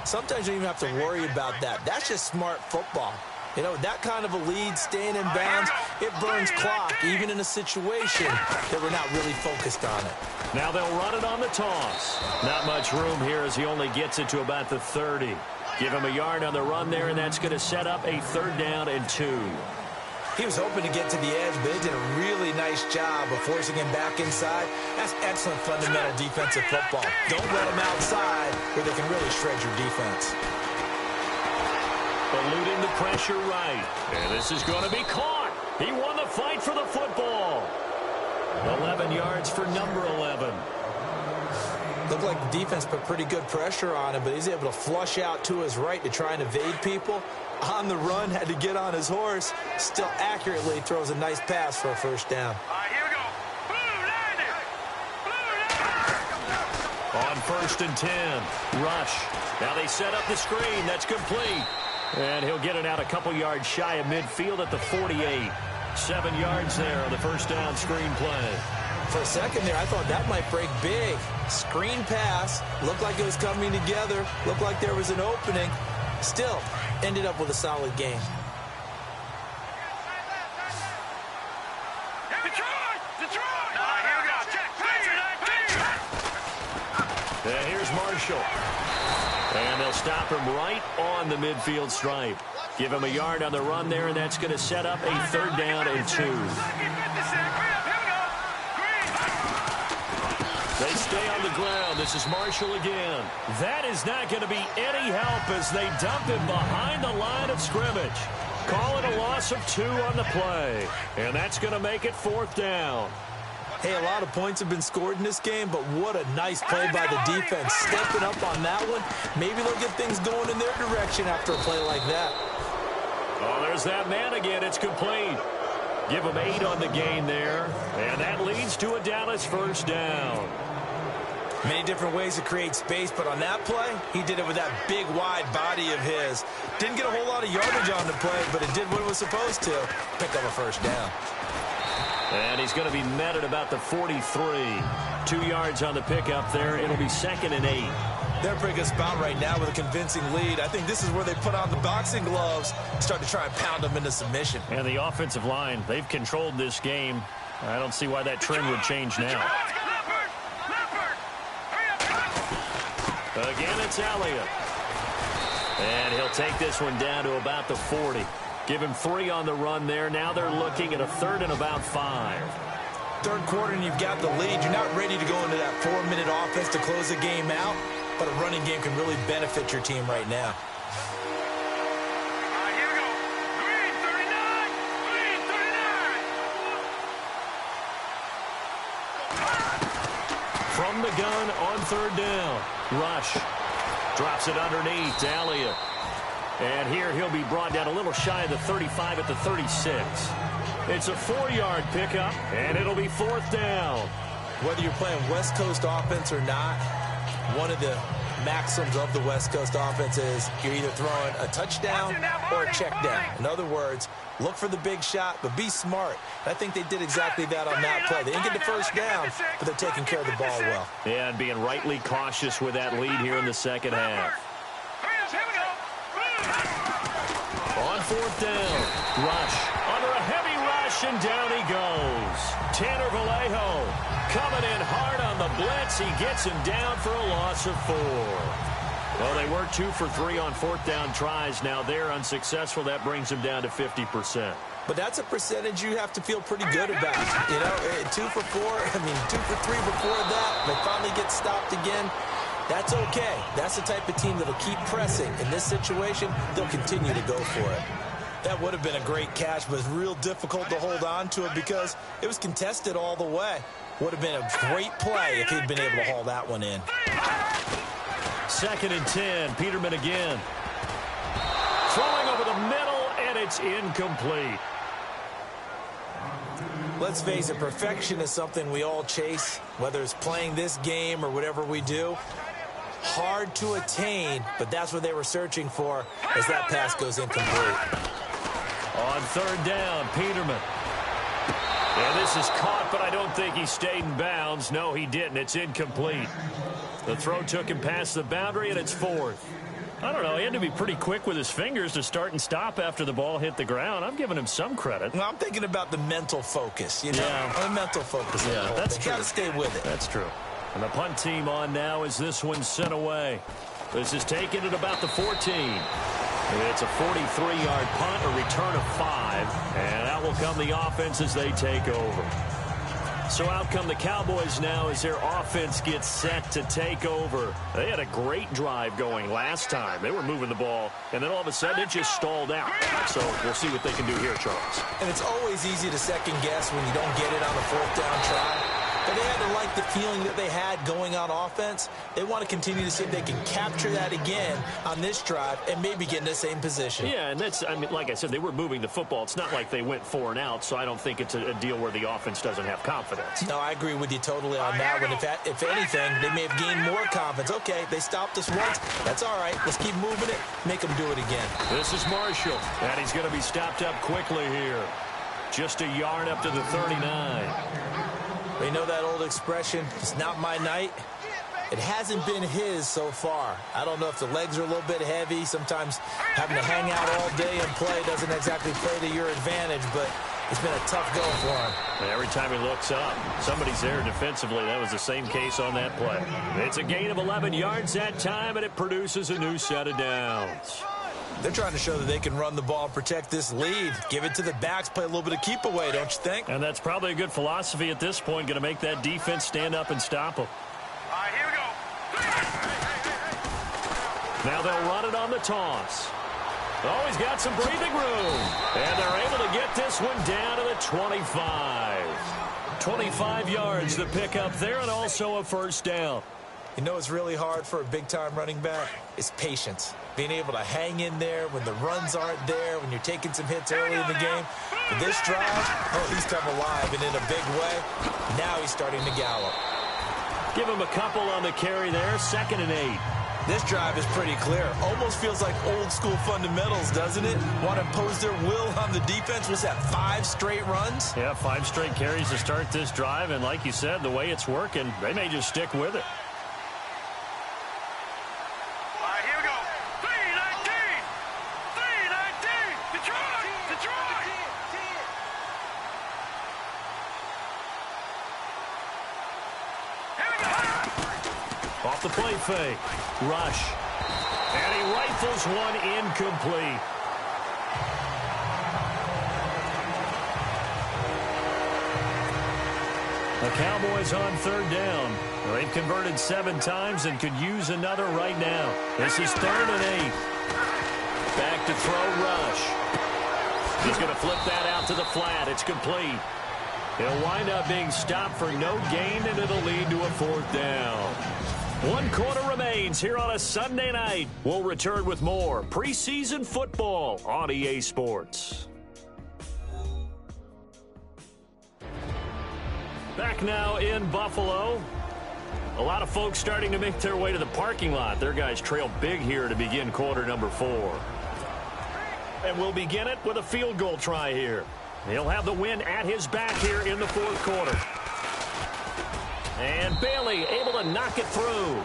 Sometimes you don't even have to worry about that. That's just smart football. You know, that kind of a lead, staying in bounds, it burns clock, even in a situation that we're not really focused on it. Now they'll run it on the toss. Not much room here as he only gets it to about the 30. Give him a yard on the run there, and that's going to set up a 3rd down and 2. He was hoping to get to the edge, but they did a really nice job of forcing him back inside. That's excellent fundamental defensive football. Don't let him outside where they can really shred your defense. Eluding the pressure right. And this is going to be caught. He won the fight for the football. 11 yards for number 11. Looked like the defense put pretty good pressure on him, but he's able to flush out to his right to try and evade people. On the run, had to get on his horse. Still accurately throws a nice pass for a first down. Here we go. On 1st and 10, rush. Now they set up the screen. That's complete. And he'll get it out a couple yards shy of midfield at the 48. 7 yards there on the first down screen play. For a second there, I thought that might break big. Screen pass. Looked like it was coming together. Looked like there was an opening. Still, ended up with a solid game. And here's Marshall. And they'll stop him right on the midfield stripe. Give him a yard on the run there, and that's going to set up a 3rd down and 2. They stay on the ground. This is Marshall again. That is not going to be any help as they dump him behind the line of scrimmage. Call it a loss of 2 on the play. And that's going to make it 4th down. Hey, a lot of points have been scored in this game, but what a nice play by the defense. Stepping up on that one. Maybe they'll get things going in their direction after a play like that. Oh, there's that man again. It's complete. Give him 8 on the gain there. And that leads to a Dallas 1st down. Many different ways to create space, but on that play, he did it with that big, wide body of his. Didn't get a whole lot of yardage on the play, but it did what it was supposed to. Pick up a 1st down. And he's going to be met at about the 43. 2 yards on the pickup there. It'll be 2nd and 8. They're a pretty good spot right now with a convincing lead. I think this is where they put on the boxing gloves, start to try and pound them into submission. And the offensive line, they've controlled this game. I don't see why that trend would change now. Again, it's Elliott. And he'll take this one down to about the 40. Give him 3 on the run there. Now they're looking at a 3rd and about 5. 3rd quarter and you've got the lead. You're not ready to go into that 4-minute offense to close the game out, but a running game can really benefit your team right now. Here we go. Green 39. Green 39. From the gun on 3rd down. Rush. Drops it underneath to Elliott. And here he'll be brought down a little shy of the 35 at the 36. It's a 4-yard pickup, and it'll be 4th down. Whether you're playing West Coast offense or not, one of the maxims of the West Coast offense is you're either throwing a touchdown or a check down. In other words, look for the big shot, but be smart. I think they did exactly that on that play. They didn't get the 1st down, but they're taking care of the ball well. Yeah, and being rightly cautious with that lead here in the 2nd half. On 4th down, Rush under a heavy rush, and down he goes. Tanner Vallejo coming in hard on the blitz. He gets him down for a loss of 4. Well, they were 2 for 3 on 4th down tries. Now they're unsuccessful. That brings them down to 50%. But that's a percentage you have to feel pretty good about. You know, 2 for 4, 2 for 3 before that. They finally get stopped again. That's okay. That's the type of team that'll keep pressing. In this situation, they'll continue to go for it. That would have been a great catch, but it's real difficult to hold on to it because it was contested all the way. Would have been a great play if he'd been able to haul that one in. 2nd and 10. Peterman again. Throwing over the middle, and it's incomplete. Let's face it, perfection is something we all chase, whether it's playing this game or whatever we do. Hard to attain, but that's what they were searching for as that pass goes incomplete. On 3rd down, Peterman. And this is caught, but I don't think he stayed in bounds. No, he didn't. It's incomplete. The throw took him past the boundary, and it's 4th. I don't know. He had to be pretty quick with his fingers to start and stop after the ball hit the ground. I'm giving him some credit. Well, I'm thinking about the mental focus, you know. Yeah. The mental focus. Yeah, that's true. Got to stay with it. That's true. And the punt team on now as this one's sent away. This is taken at about the 14. It's a 43-yard punt, a return of 5. And out will come the offense as they take over. So out come the Cowboys now as their offense gets set to take over. They had a great drive going last time. They were moving the ball, and then all of a sudden it just stalled out. So we'll see what they can do here, Charles. And it's always easy to second guess when you don't get it on the 4th down try. But they had to like the feeling that they had going on offense. They want to continue to see if they can capture that again on this drive and maybe get in the same position. Yeah, and that's, I mean, like I said, they were moving the football. It's not like they went 4 and out, so I don't think it's a deal where the offense doesn't have confidence. No, I agree with you totally on that one. If anything, they may have gained more confidence. Okay, they stopped us once. That's all right. Let's keep moving it. Make them do it again. This is Marshall, and he's going to be stopped up quickly here. Just a yard up to the 39. You know that old expression, it's not my night. It hasn't been his so far. I don't know if the legs are a little bit heavy. Sometimes having to hang out all day and play doesn't exactly play to your advantage, but it's been a tough go for him. And every time he looks up, somebody's there defensively. That was the same case on that play. It's a gain of 11 yards that time, and it produces a new set of downs. They're trying to show that they can run the ball and protect this lead. Give it to the backs, play a little bit of keep away, don't you think? And that's probably a good philosophy at this point, going to make that defense stand up and stop them. All right, here we go. Now they'll run it on the toss. Oh, he's got some breathing room. And they're able to get this one down to the 25. 25 yards to pick up there, and also a first down. You know what's really hard for a big-time running back? It's patience. Being able to hang in there when the runs aren't there, when you're taking some hits early in the game. For this drive, oh, he's come alive and in a big way. Now he's starting to gallop. Give him a couple on the carry there, 2nd and 8. This drive is pretty clear. Almost feels like old-school fundamentals, doesn't it? Want to impose their will on the defense. Was that 5 straight runs? Yeah, 5 straight carries to start this drive, and like you said, the way it's working, they may just stick with it. All right, here we go. 3-19. 3-19. Detroit. Detroit. Here we go. Off the play fake. Rush. And he rifles one incomplete. The Cowboys on 3rd down. They've converted 7 times and could use another right now. This is 3rd and 8. Back to throw, Rush. He's going to flip that out to the flat. It's complete. He'll wind up being stopped for no gain, and it'll lead to a 4th down. 1 quarter remains here on a Sunday night. We'll return with more preseason football on EA Sports. Back now in Buffalo. A lot of folks starting to make their way to the parking lot. Their guys trail big here to begin quarter number 4. And we'll begin it with a field goal try here. He'll have the win at his back here in the 4th quarter. And Bailey able to knock it through.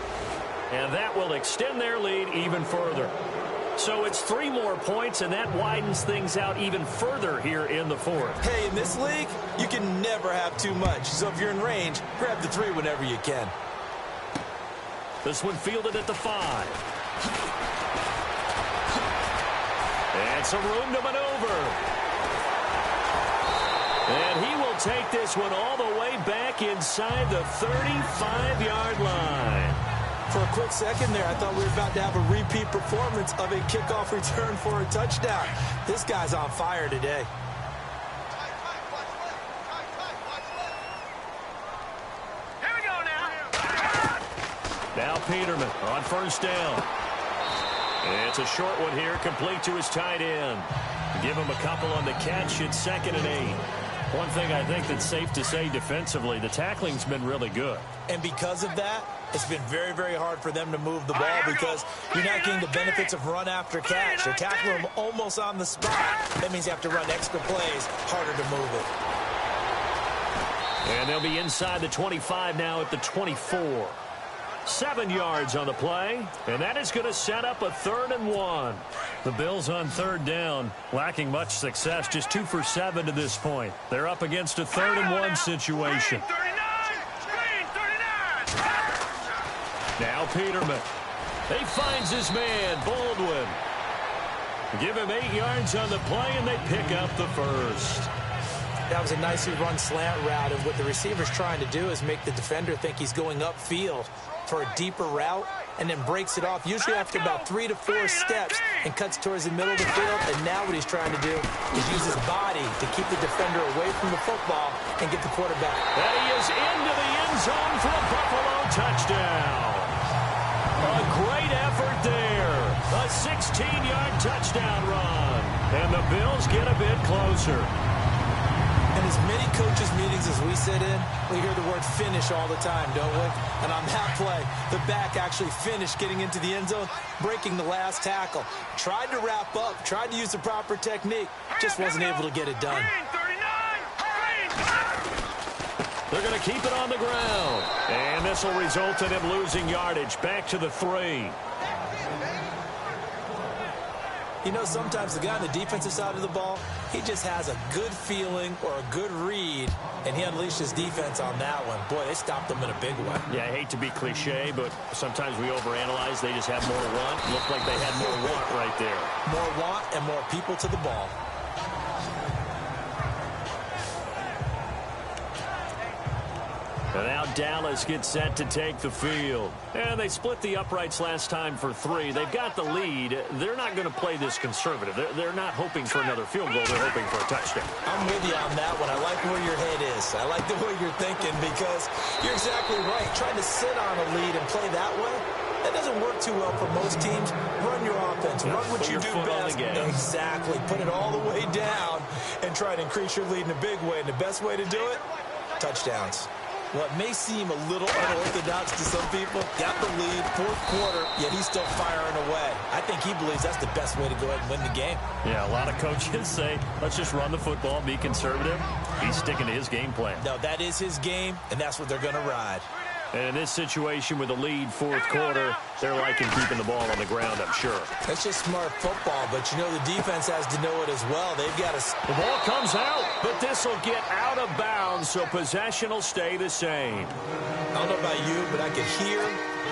And that will extend their lead even further. So it's 3 more points, and that widens things out even further here in the 4th. Hey, in this league, you can never have too much. So if you're in range, grab the 3 whenever you can. This one fielded at the 5. And some room to maneuver. And he will take this one all the way back inside the 35-yard line. For a quick second there, I thought we were about to have a repeat performance of a kickoff return for a touchdown. This guy's on fire today. Here we go now. Now Peterman on 1st down. It's a short one here, complete to his tight end. Give him a couple on the catch. It's 2nd and 8. One thing I think that's safe to say defensively, the tackling's been really good. And because of that, it's been very, very hard for them to move the ball because you're not getting the benefits of run after catch. They're tackling them almost on the spot. That means you have to run extra plays, harder to move it. And they'll be inside the 25 now at the 24. 7 yards on the play, and that is going to set up a 3rd and 1. The Bills on 3rd down, lacking much success, just 2 for 7 to this point. They're up against a 3rd and 1 situation. Now Peterman. He finds his man, Baldwin. Give him 8 yards on the play, and they pick up the 1st. That was a nicely run slant route, and what the receiver's trying to do is make the defender think he's going upfield for a deeper route, and then breaks it off, usually after about 3 to 4 steps, and cuts towards the middle of the field. And now what he's trying to do is use his body to keep the defender away from the football and get the quarterback. And he is into the end zone for a Buffalo touchdown. A great effort there. A 16-yard touchdown run. And the Bills get a bit closer. And as many coaches' meetings as we sit in, we hear the word finish all the time, don't we? And on that play, the back actually finished getting into the end zone, breaking the last tackle. Tried to wrap up, tried to use the proper technique, just wasn't able to get it done. The They're going to keep it on the ground. And this will result in him losing yardage. Back to the 3. You know, sometimes the guy on the defensive side of the ball, he just has a good feeling or a good read, and he unleashed his defense on that one. Boy, they stopped them in a big way. Yeah, I hate to be cliche, but sometimes we overanalyze. They just have more want. Looked like they had more want right there. More want and more people to the ball. And now Dallas gets set to take the field. And they split the uprights last time for 3. They've got the lead. They're not going to play this conservative. They're not hoping for another field goal. They're hoping for a touchdown. I'm with you on that one. I like where your head is. I like the way you're thinking because you're exactly right. Trying to sit on a lead and play that way, that doesn't work too well for most teams. Run your offense. Run what you do best. Exactly. Put it all the way down and try to increase your lead in a big way. And the best way to do it, touchdowns. Well, it may seem a little unorthodox to some people. Got the lead, 4th quarter, yet he's still firing away. I think he believes that's the best way to go ahead and win the game. Yeah, a lot of coaches say, let's just run the football, be conservative. He's sticking to his game plan. No, that is his game, and that's what they're going to ride. And in this situation with a lead 4th quarter, they're liking keeping the ball on the ground, I'm sure. That's just smart football, but you know the defense has to know it as well. They've got to... The ball comes out, but this will get out of bounds, so possession will stay the same. I don't know about you, but I could hear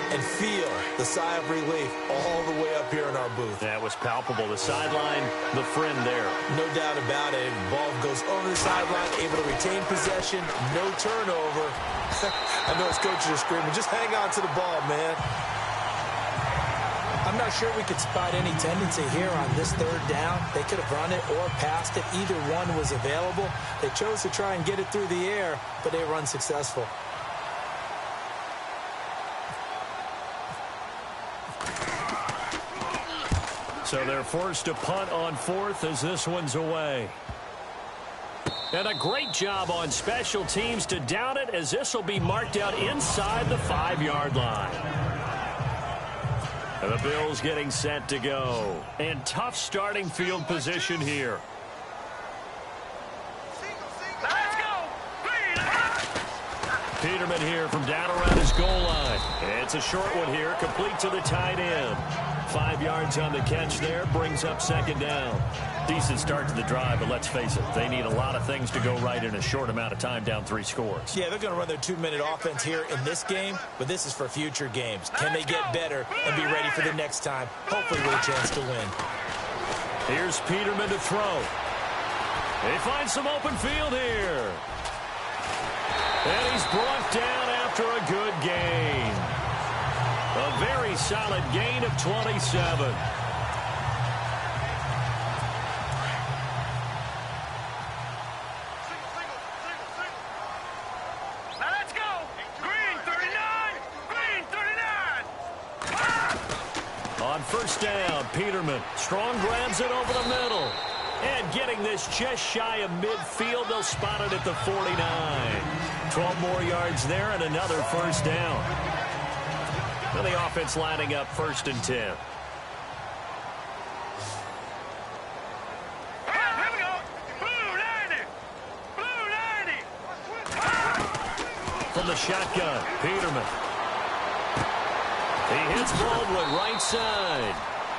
and feel the sigh of relief all the way up here in our booth. That was palpable. The sideline, the friend there. No doubt about it. The ball goes over the sideline, able to retain possession, no turnover. I know his coaches are screaming, just hang on to the ball, man. I'm not sure we could spot any tendency here on this 3rd down. They could have run it or passed it. Either one was available. They chose to try and get it through the air, but they were unsuccessful. So they're forced to punt on 4th as this one's away. And a great job on special teams to down it, as this will be marked out inside the 5-yard line. And the Bills getting set to go. And tough starting field position here. Let's go. Peterman here from down around his goal line. It's a short one here, complete to the tight end. 5 yards on the catch there, brings up 2nd down. Decent start to the drive, but let's face it, they need a lot of things to go right in a short amount of time, down 3 scores. Yeah, they're going to run their 2-minute offense here in this game, but this is for future games. Can they get better and be ready for the next time, hopefully with a chance to win? Here's Peterman to throw. They find some open field here. And he's brought down after a good gain. A very solid gain of 27. Now let's go. Green 39. Green 39. On 1st down, Peterman. Strong grabs it over the middle. And getting this just shy of midfield, they'll spot it at the 49. 12 more yards there and another 1st down. Now the offense lining up 1st and 10. Here we go. Blue 90. Blue 90. From the shotgun, Peterman. He hits Baldwin right side.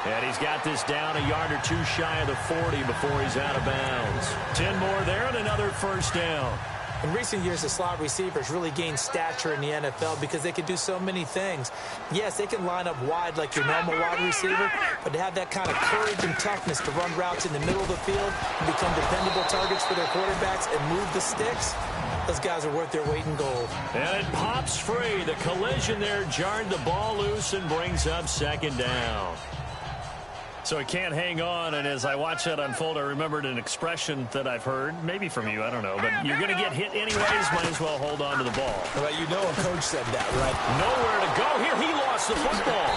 And he's got this down a yard or 2 shy of the 40 before he's out of bounds. 10 more there and another 1st down. In recent years, the slot receivers really gained stature in the NFL because they can do so many things. Yes, they can line up wide like your normal wide receiver, but to have that kind of courage and toughness to run routes in the middle of the field and become dependable targets for their quarterbacks and move the sticks, those guys are worth their weight in gold. And it pops free. The collision there jarred the ball loose and brings up 2nd down. So he can't hang on, and as I watch that unfold, I remembered an expression that I've heard, maybe from you, I don't know, but you're going to get hit anyways, might as well hold on to the ball. Well, you know a coach said that, right? Nowhere to go. Here, he lost the football.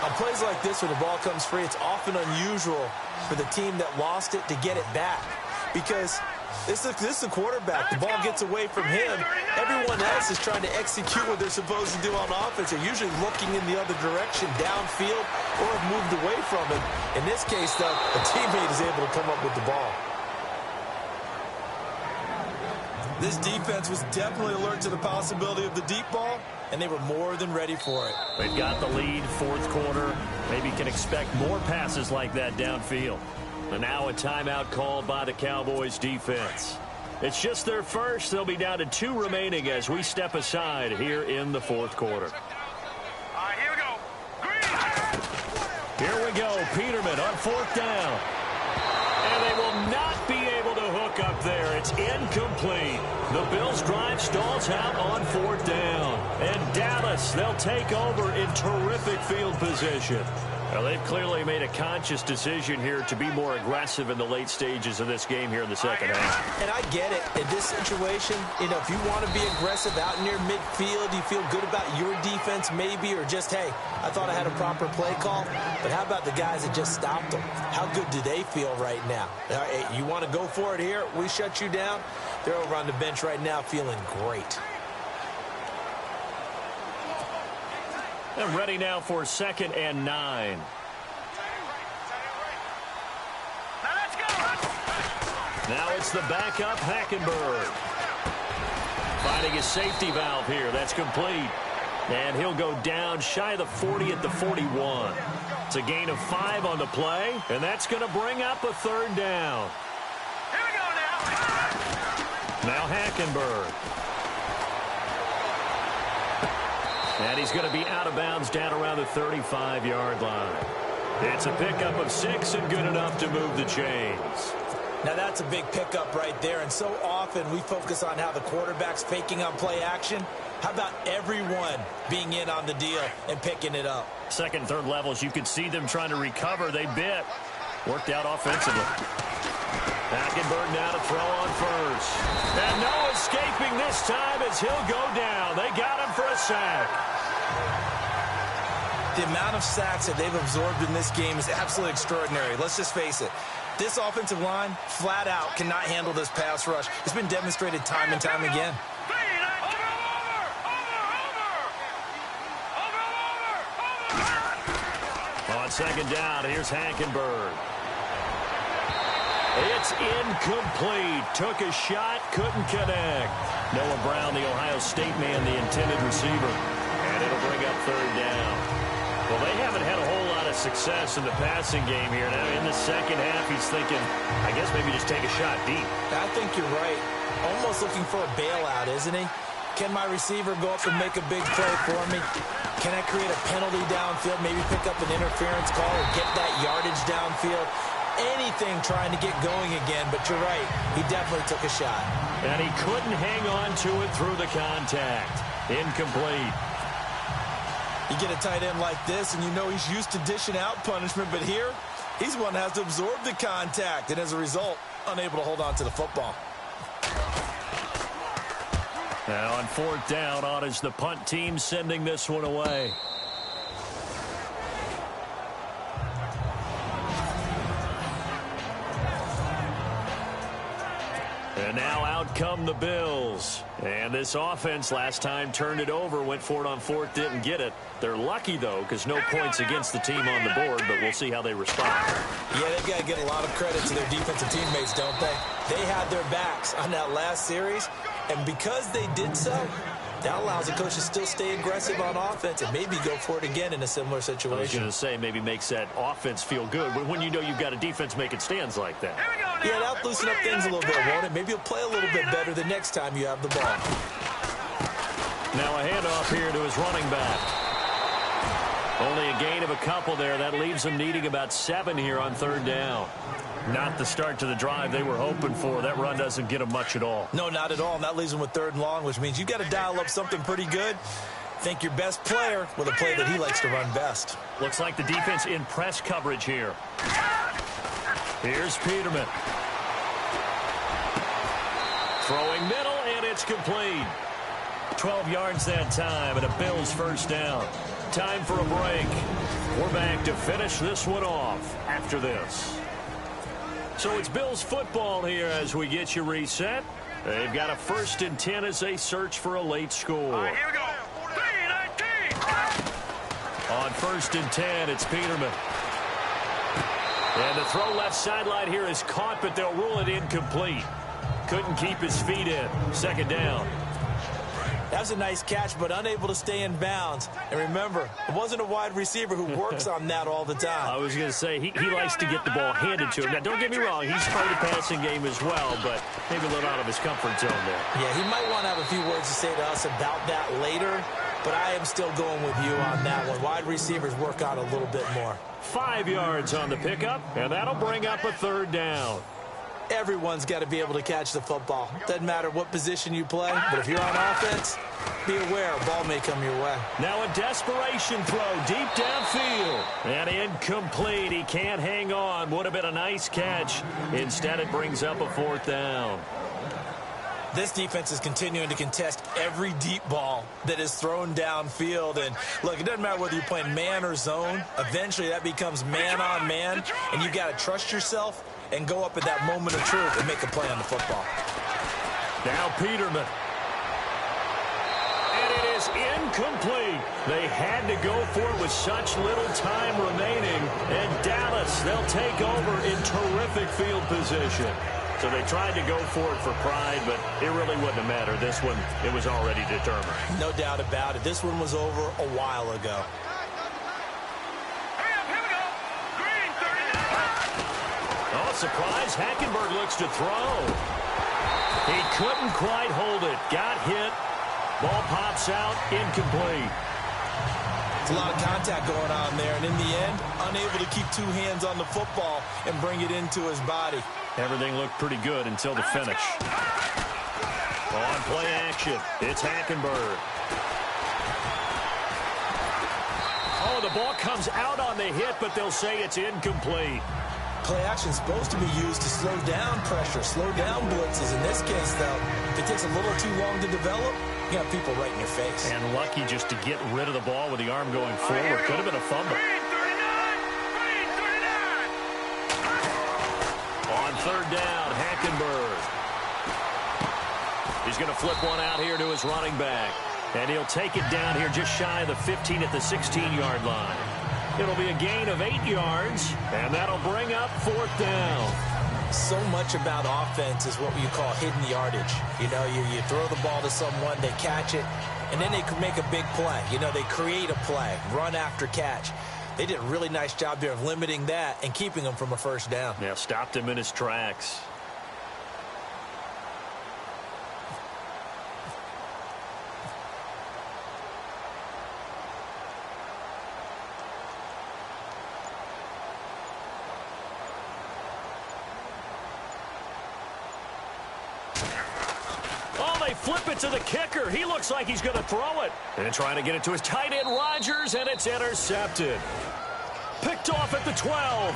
On plays like this, when the ball comes free, it's often unusual for the team that lost it to get it back because This is the quarterback. The ball gets away from him. Everyone else is trying to execute what they're supposed to do on offense. They're usually looking in the other direction, downfield, or have moved away from it. In this case, though, a teammate is able to come up with the ball. This defense was definitely alert to the possibility of the deep ball, and they were more than ready for it. They've got the lead, fourth quarter. Maybe can expect more passes like that downfield. And now a timeout called by the Cowboys defense. It's just their first. They'll be down to 2 remaining as we step aside here in the fourth quarter. All right, here we go. Green. Here we go. Peterman on fourth down. And they will not be able to hook up there. It's incomplete. The Bills' drive stalls out on fourth down. And Dallas, they'll take over in terrific field position. Well, they've clearly made a conscious decision here to be more aggressive in the late stages of this game here in the second half. And I get it. In this situation, if you want to be aggressive out near midfield, you feel good about your defense maybe, or just, hey, I thought I had a proper play call. But how about the guys that just stopped them? How good do they feel right now? Hey, you want to go for it here? We shut you down? They're over on the bench right now feeling great. And ready now for 2nd and 9. Now let's go. Now it's the backup, Hackenberg. Finding his safety valve here. That's complete. And he'll go down shy of the 40 at the 41. It's a gain of 5 on the play, and that's going to bring up a 3rd down. Here we go now. Now Hackenberg. And he's going to be out of bounds down around the 35-yard line. It's a pickup of 6 and good enough to move the chains. Now that's a big pickup right there, and so often we focus on how the quarterback's faking on play action. How about everyone being in on the deal and picking it up? Second, third levels, you could see them trying to recover. They bit. Worked out offensively. Hackenberg now to throw on first. And no escaping this time as he'll go down. They got him for a sack. The amount of sacks that they've absorbed in this game is absolutely extraordinary. Let's just face it. This offensive line, flat out, cannot handle this pass rush. It's been demonstrated time and time again. On 2nd down, here's Hackenberg. It's incomplete. Took a shot, couldn't connect. Noah Brown, the Ohio State man, the intended receiver. And it'll bring up 3rd down. Well, they haven't had a whole lot of success in the passing game here. Now, in the second half, he's thinking, I guess maybe just take a shot deep. I think you're right. Almost looking for a bailout, isn't he? Can my receiver go up and make a big play for me? Can I create a penalty downfield, maybe pick up an interference call or get that yardage downfield? Anything trying to get going again, but you're right. He definitely took a shot. And he couldn't hang on to it through the contact. Incomplete. You get a tight end like this, and you know he's used to dishing out punishment, but here, he's one that has to absorb the contact, and as a result, unable to hold on to the football. Now on 4th down, on is the punt team sending this one away. And now out come the Bills. And this offense last time turned it over, went for it on 4th, didn't get it. They're lucky, though, because no points against the team on the board, but we'll see how they respond. Yeah, they've got to get a lot of credit to their defensive teammates, don't they? They had their backs on that last series, and because they did so, that allows the coach to still stay aggressive on offense and maybe go for it again in a similar situation. I was going to say, maybe makes that offense feel good when you know you've got a defense making stands like that. Yeah, that'll loosen up things a little bit, won't it? Maybe you'll play a little bit better the next time you have the ball. Now a handoff here to his running back. Only a gain of a couple there. That leaves him needing about 7 here on 3rd down. Not the start to the drive they were hoping for. That run doesn't get them much at all. No, not at all. And that leaves them with 3rd and long, which means you've got to dial up something pretty good. Think your best player with a play that he likes to run best. Looks like the defense in press coverage here. Here's Peterman. Throwing middle, and it's complete. 12 yards that time, and a Bills 1st down. Time for a break. We're back to finish this one off after this. So it's Bills football here as we get you reset. They've got a 1st and 10 as they search for a late score. All right, here we go. 3-19. On 1st and 10, it's Peterman. And the throw left sideline here is caught, but they'll rule it incomplete. Couldn't keep his feet in. 2nd down. That was a nice catch, but unable to stay in bounds. And remember, it wasn't a wide receiver who works on that all the time. I was going to say, he likes to get the ball handed to him. Now, don't get me wrong, he's played a passing game as well, but maybe a little out of his comfort zone there. Yeah, he might want to have a few words to say to us about that later, but I am still going with you on that one. Wide receivers work on a little bit more. 5 yards on the pickup, and that'll bring up a 3rd down. Everyone's got to be able to catch the football. Doesn't matter what position you play, but if you're on offense, be aware a ball may come your way. Now a desperation throw deep downfield. And incomplete. He can't hang on. Would have been a nice catch. Instead, it brings up a 4th down. This defense is continuing to contest every deep ball that is thrown downfield. And, look, it doesn't matter whether you're playing man or zone. Eventually, that becomes man-on-man, and you've got to trust yourself and go up at that moment of truth and make a play on the football. Now Peterman. And it is incomplete. They had to go for it with such little time remaining. And Dallas, they'll take over in terrific field position. So they tried to go for it for pride, but it really wouldn't have mattered. This one, it was already determined. No doubt about it. This one was over a while ago. Oh, surprise. Hackenberg looks to throw. He couldn't quite hold it. Got hit. Ball pops out. Incomplete. It's a lot of contact going on there, and in the end, unable to keep 2 hands on the football and bring it into his body. Everything looked pretty good until the finish. On play action, it's Hackenberg. Oh, the ball comes out on the hit, but they'll say it's incomplete. Play action is supposed to be used to slow down pressure, slow down blitzes. In this case, though, if it takes a little too long to develop, you got people right in your face. And lucky just to get rid of the ball with the arm going forward. Could have been a fumble. On 3rd down, Hackenberg. He's going to flip one out here to his running back. And he'll take it down here just shy of the 15 at the 16-yard line. It'll be a gain of 8 yards, and that'll bring up 4th down. So much about offense is what you call hidden yardage. You know, you throw the ball to someone, they catch it, and then they can make a big play. You know, they create a play, run after catch. They did a really nice job there of limiting that and keeping him from a 1st down. Yeah, stopped him in his tracks. Flip it to the kicker. He looks like he's going to throw it. And trying to get it to his tight end, Rodgers, and it's intercepted. Picked off at the 12.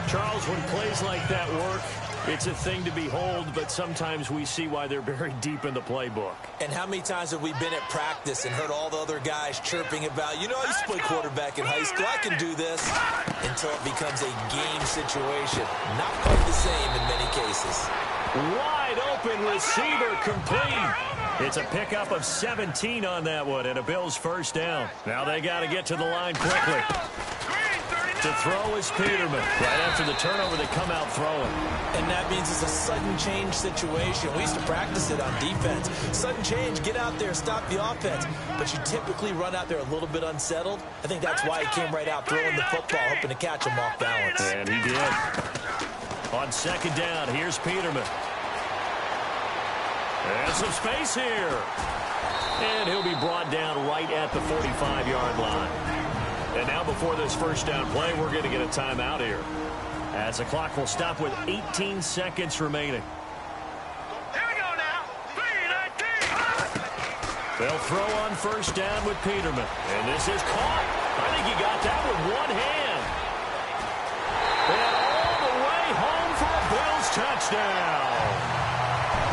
Charles, when plays like that work, it's a thing to behold, but sometimes we see why they're buried deep in the playbook. And how many times have we been at practice and heard all the other guys chirping about, you know, I used to play quarterback in high school, I can do this, until it becomes a game situation. Not quite the same in many cases. Wide open receiver complete. It's a pickup of 17 on that one and a Bills 1st down. Now they got to get to the line quickly. To throw is Peterman. Right after the turnover, they come out throwing. And that means it's a sudden change situation. We used to practice it on defense. Sudden change, get out there, stop the offense. But you typically run out there a little bit unsettled. I think that's why he came right out throwing the football, hoping to catch him off balance. And he did. On 2nd down, here's Peterman. And some space here. And he'll be brought down right at the 45-yard line. And now before this 1st down play, we're going to get a timeout here, as the clock will stop with 18 seconds remaining. Here we go now. 3-19. They'll throw on 1st down with Peterman. And this is caught. I think he got that with one hand. And all the way home for a Bills touchdown.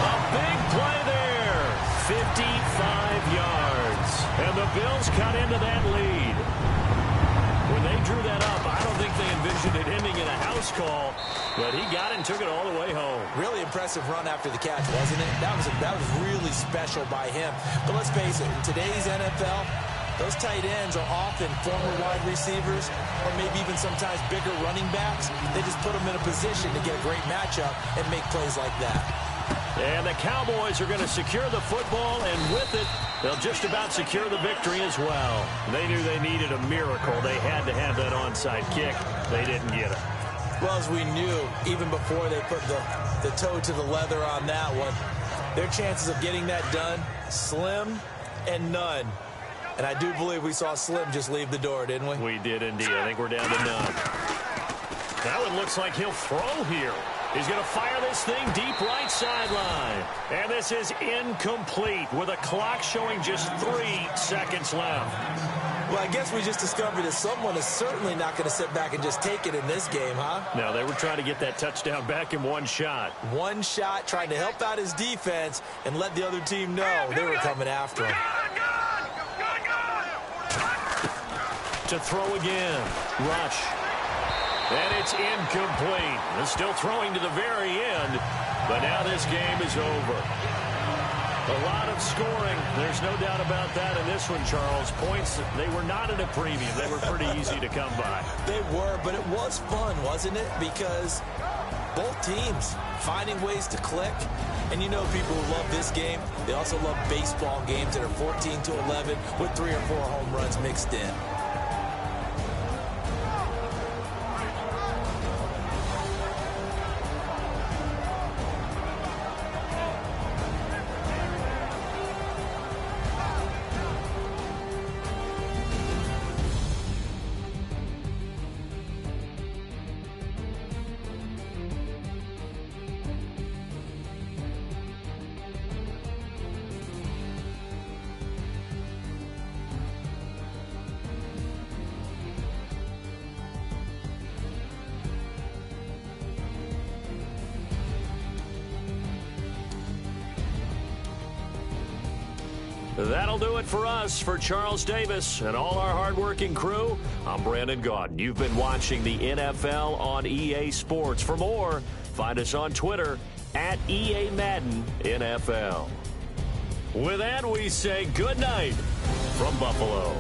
A big play there. 55 yards. And the Bills cut into that lead. When they drew that up. I don't think they envisioned it ending in a house call, but he got it and took it all the way home. Really impressive run after the catch, wasn't it? That was really special by him. But let's face it, in today's NFL, those tight ends are often former wide receivers or maybe even sometimes bigger running backs. They just put them in a position to get a great matchup and make plays like that. And the Cowboys are going to secure the football, and with it, they'll just about secure the victory as well. They knew they needed a miracle. They had to have that onside kick. They didn't get it. Well, as we knew, even before they put the toe to the leather on that one, their chances of getting that done, slim and none. And I do believe we saw Slim just leave the door, didn't we? We did indeed. I think we're down to none. That one looks like he'll throw here. He's going to fire this thing deep right sideline. And this is incomplete with a clock showing just 3 seconds left. Well, I guess we just discovered that someone is certainly not going to sit back and just take it in this game, huh? No, they were trying to get that touchdown back in one shot. One shot, trying to help out his defense and let the other team know they were coming after him. To throw again. Rush. And it's incomplete. They're still throwing to the very end, but now this game is over. A lot of scoring. There's no doubt about that in this one, Charles. Points, they were not in a premium. They were pretty easy to come by. They were, but it was fun, wasn't it? Because both teams finding ways to click. And you know people who love this game, they also love baseball games that are 14-11 with 3 or 4 home runs mixed in. That'll do it for us. For Charles Davis and all our hardworking crew, I'm Brandon Gaudin. You've been watching the NFL on EA Sports. For more, find us on Twitter at EA Madden NFL. With that, we say good night from Buffalo.